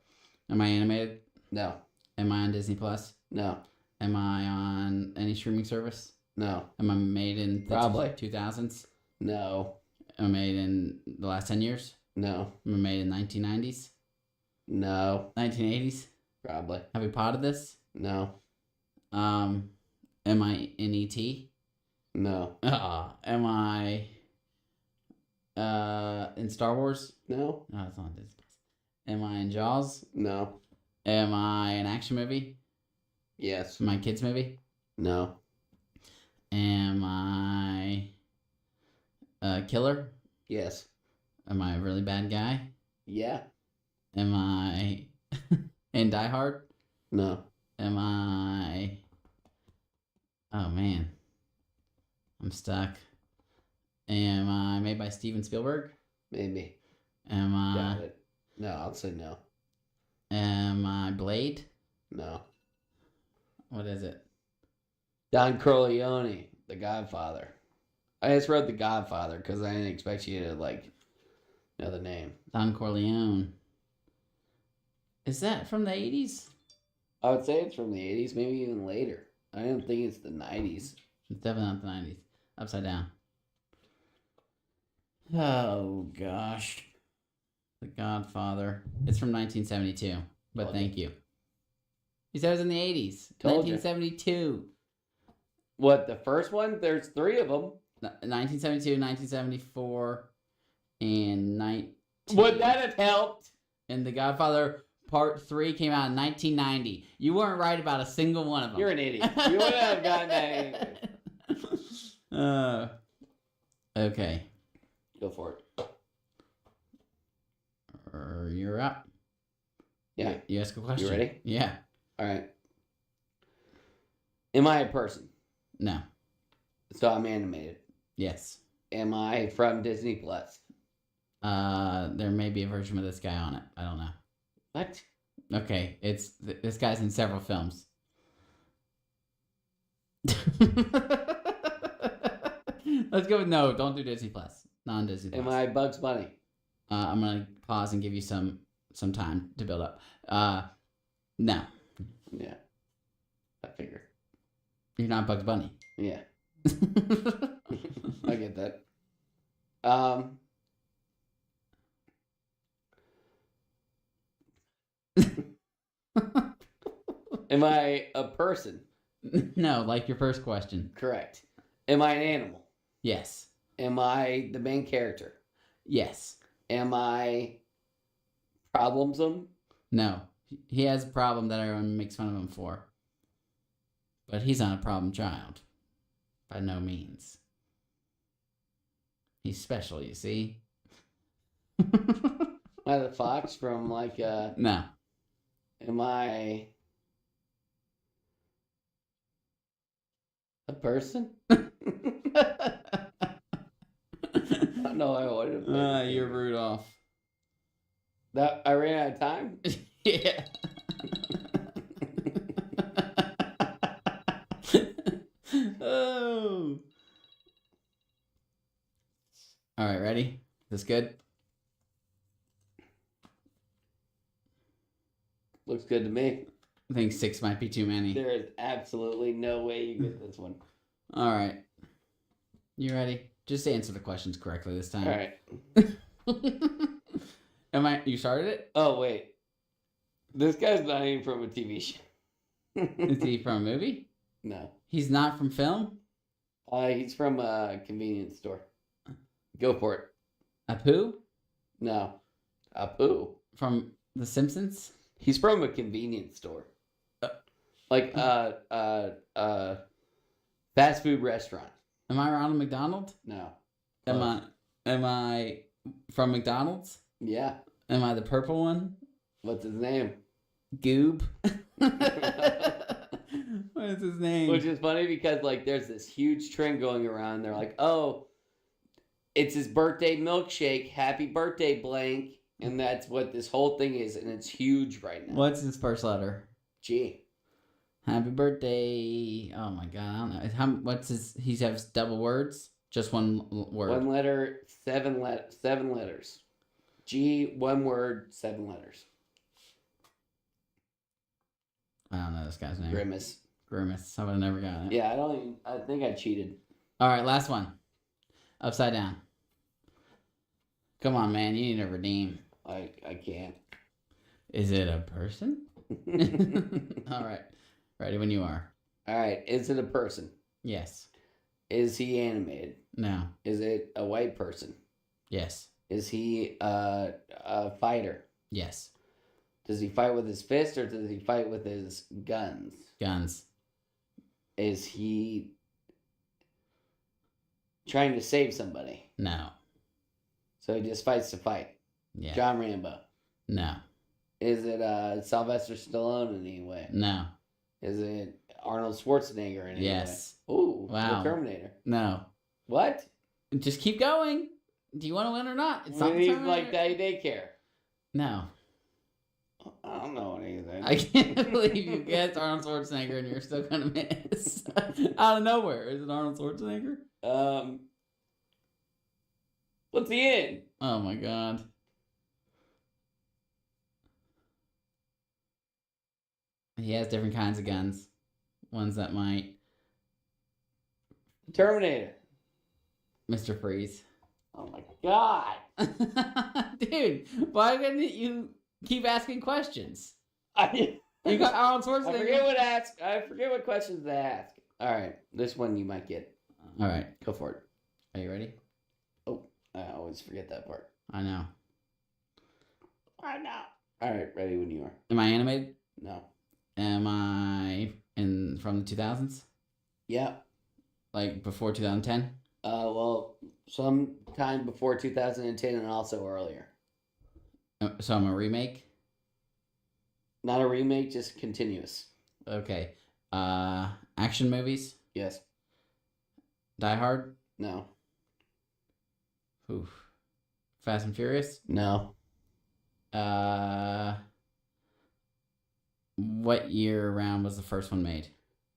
Am I animated? No. Am I on Disney Plus? No. Am I on any streaming service? No. Am I made in the Probably. 2000s? No. Am I made in the last 10 years? No. Am I made in 1990s? No. 1980s? Probably. Have we potted this? No. Am I in E.T.? No. Am I in Star Wars? No. No, it's not on Disney Plus. Am I in Jaws? No. Am I an action movie? Yes. Am I a kids movie? No. Am I a killer? Yes. Am I a really bad guy? Yeah. Am I in Die Hard? No. Am I... Oh, man. I'm stuck. Am I made by Steven Spielberg? Maybe. Am Got I... it. No, I'll say no. Am I Blade? No. What is it? Don Corleone, The Godfather. I just wrote The Godfather because I didn't expect you to, know the name. Don Corleone. Is that from the 80s? I would say it's from the 80s, maybe even later. I don't think it's the 90s. It's definitely not the 90s. Upside down. Oh, gosh. The Godfather. It's from 1972. But Told you. thank you. You said it was in the 80s. Told you. 1972. What, the first one? There's 3 of them. 1972, 1974, and 19... Would that have helped? And The Godfather Part 3 came out in 1990. You weren't right about a single one of them. You're an idiot. You wouldn't have gotten that. Okay. Go for it. You're up. Yeah. You ask a question. You ready? Yeah. All right. Am I a person? No. So I'm animated. Yes. Am I from Disney Plus? There may be a version with this guy on it. I don't know. What? Okay, it's this guy's in several films. Let's go with no. Don't do Disney Plus. Non Disney Plus. Am I Bugs Bunny? I'm gonna pause and give you some time to build up. No, Yeah. I figured. you're not Bugs Bunny. Yeah. I get that. Am I a person? No, like your first question. Correct. Am I an animal? Yes. Am I the main character? Yes. Am I problemsome? No. He has a problem that everyone makes fun of him for. But he's not a problem child. By no means. He's special, you see? Am I the fox from like No. am I a person? No, I wanted to You're Rudolph. That I ran out of time? Yeah. Oh. All right, ready? This good? Looks good to me. I think 6 might be too many. There is absolutely no way you get this one. All right. You ready? Just answer the questions correctly this time. All right. You started it? Oh wait. This guy's not even from a TV show. Is he from a movie? No. He's not from film? He's from a convenience store. Go for it. Apu? No. Apu. From The Simpsons? He's from a convenience store. Like fast food restaurant. Am I Ronald McDonald? No. Am I from McDonald's? Yeah. Am I the purple one? What's his name? Goob? What is his name? Which is funny because like there's this huge trend going around. They're like, oh, it's his birthday milkshake. Happy birthday, blank. And that's what this whole thing is, and it's huge right now. What's his first letter? G. Happy birthday. Oh my god, I don't know. What's his? He has double words? Just one word. One letter, seven letters. G, one word, 7 letters. I don't know this guy's name. Grimace. Grimace. I would have never gotten it. Yeah, I think I cheated. All right, last one. Upside down. Come on, man. You need to redeem. I can't. Is it a person? All right. Ready when you are. All right. Is it a person? Yes. Is he animated? No. Is it a white person? Yes. Is he a fighter? Yes. Does he fight with his fist or does he fight with his guns? Guns. Is he trying to save somebody? No. So he just fights to fight. Yeah. John Rambo. No. Is it Sylvester Stallone in any way? No. Is it Arnold Schwarzenegger in any Yes. way? Ooh, Wow. The Terminator. No. What? Just keep going. Do you want to win or not? It's not the He's Terminator. like Daddy Daycare. No. I don't know anything. I can't believe you guessed Arnold Schwarzenegger and you're still gonna miss. Out of nowhere. Is it Arnold Schwarzenegger? What's he in? Oh my god. He has different kinds of guns. Ones that might. Terminator. Mr. Freeze. Oh my god. Dude, why couldn't you keep asking questions? I You got Arnold Schwarzenegger. I forget what questions to ask. All right, this one you might get. All right. Go for it. Are you ready? Oh, I always forget that part. I know. I know. All right, ready when you are. Am I animated? No. Am I from the 2000s? Yeah. Like before 2010? Well, sometime before 2010 and also earlier. So I'm a remake? Not a remake, just continuous. Okay. Action movies? Yes. Die Hard? No. Oof. Fast and Furious? No. What year around was the first one made?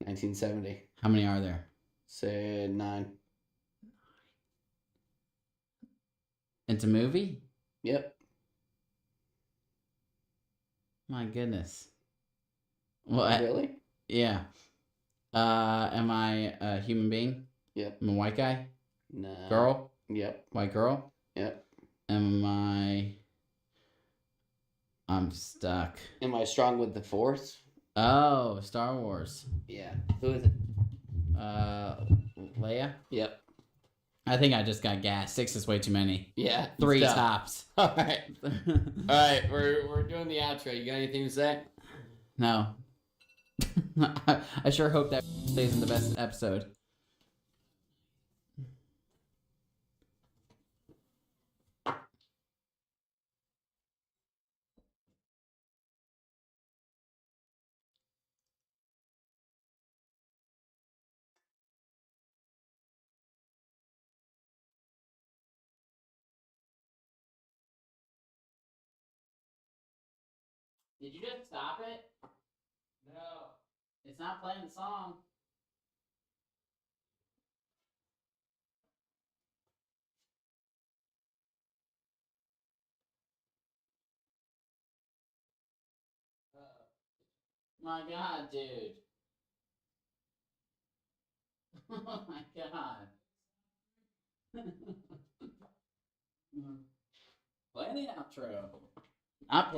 1970. How many are there? Say 9. It's a movie? Yep. My goodness. What? Really? Yeah. Am I a human being? Yep. I'm a white guy? No. Girl? Yep. White girl? Yep. I'm stuck. Am I strong with the Force? Oh, Star Wars. Yeah. Who is it? Leia? Yep. I think I just got gas. 6 is way too many. Yeah. 3 tough. tops. All right. All right. We're doing the outro. You got anything to say? No. I sure hope that stays in the best episode. Did you just stop it? No. It's not playing the song. My God, dude. Oh my God. Play the outro. Not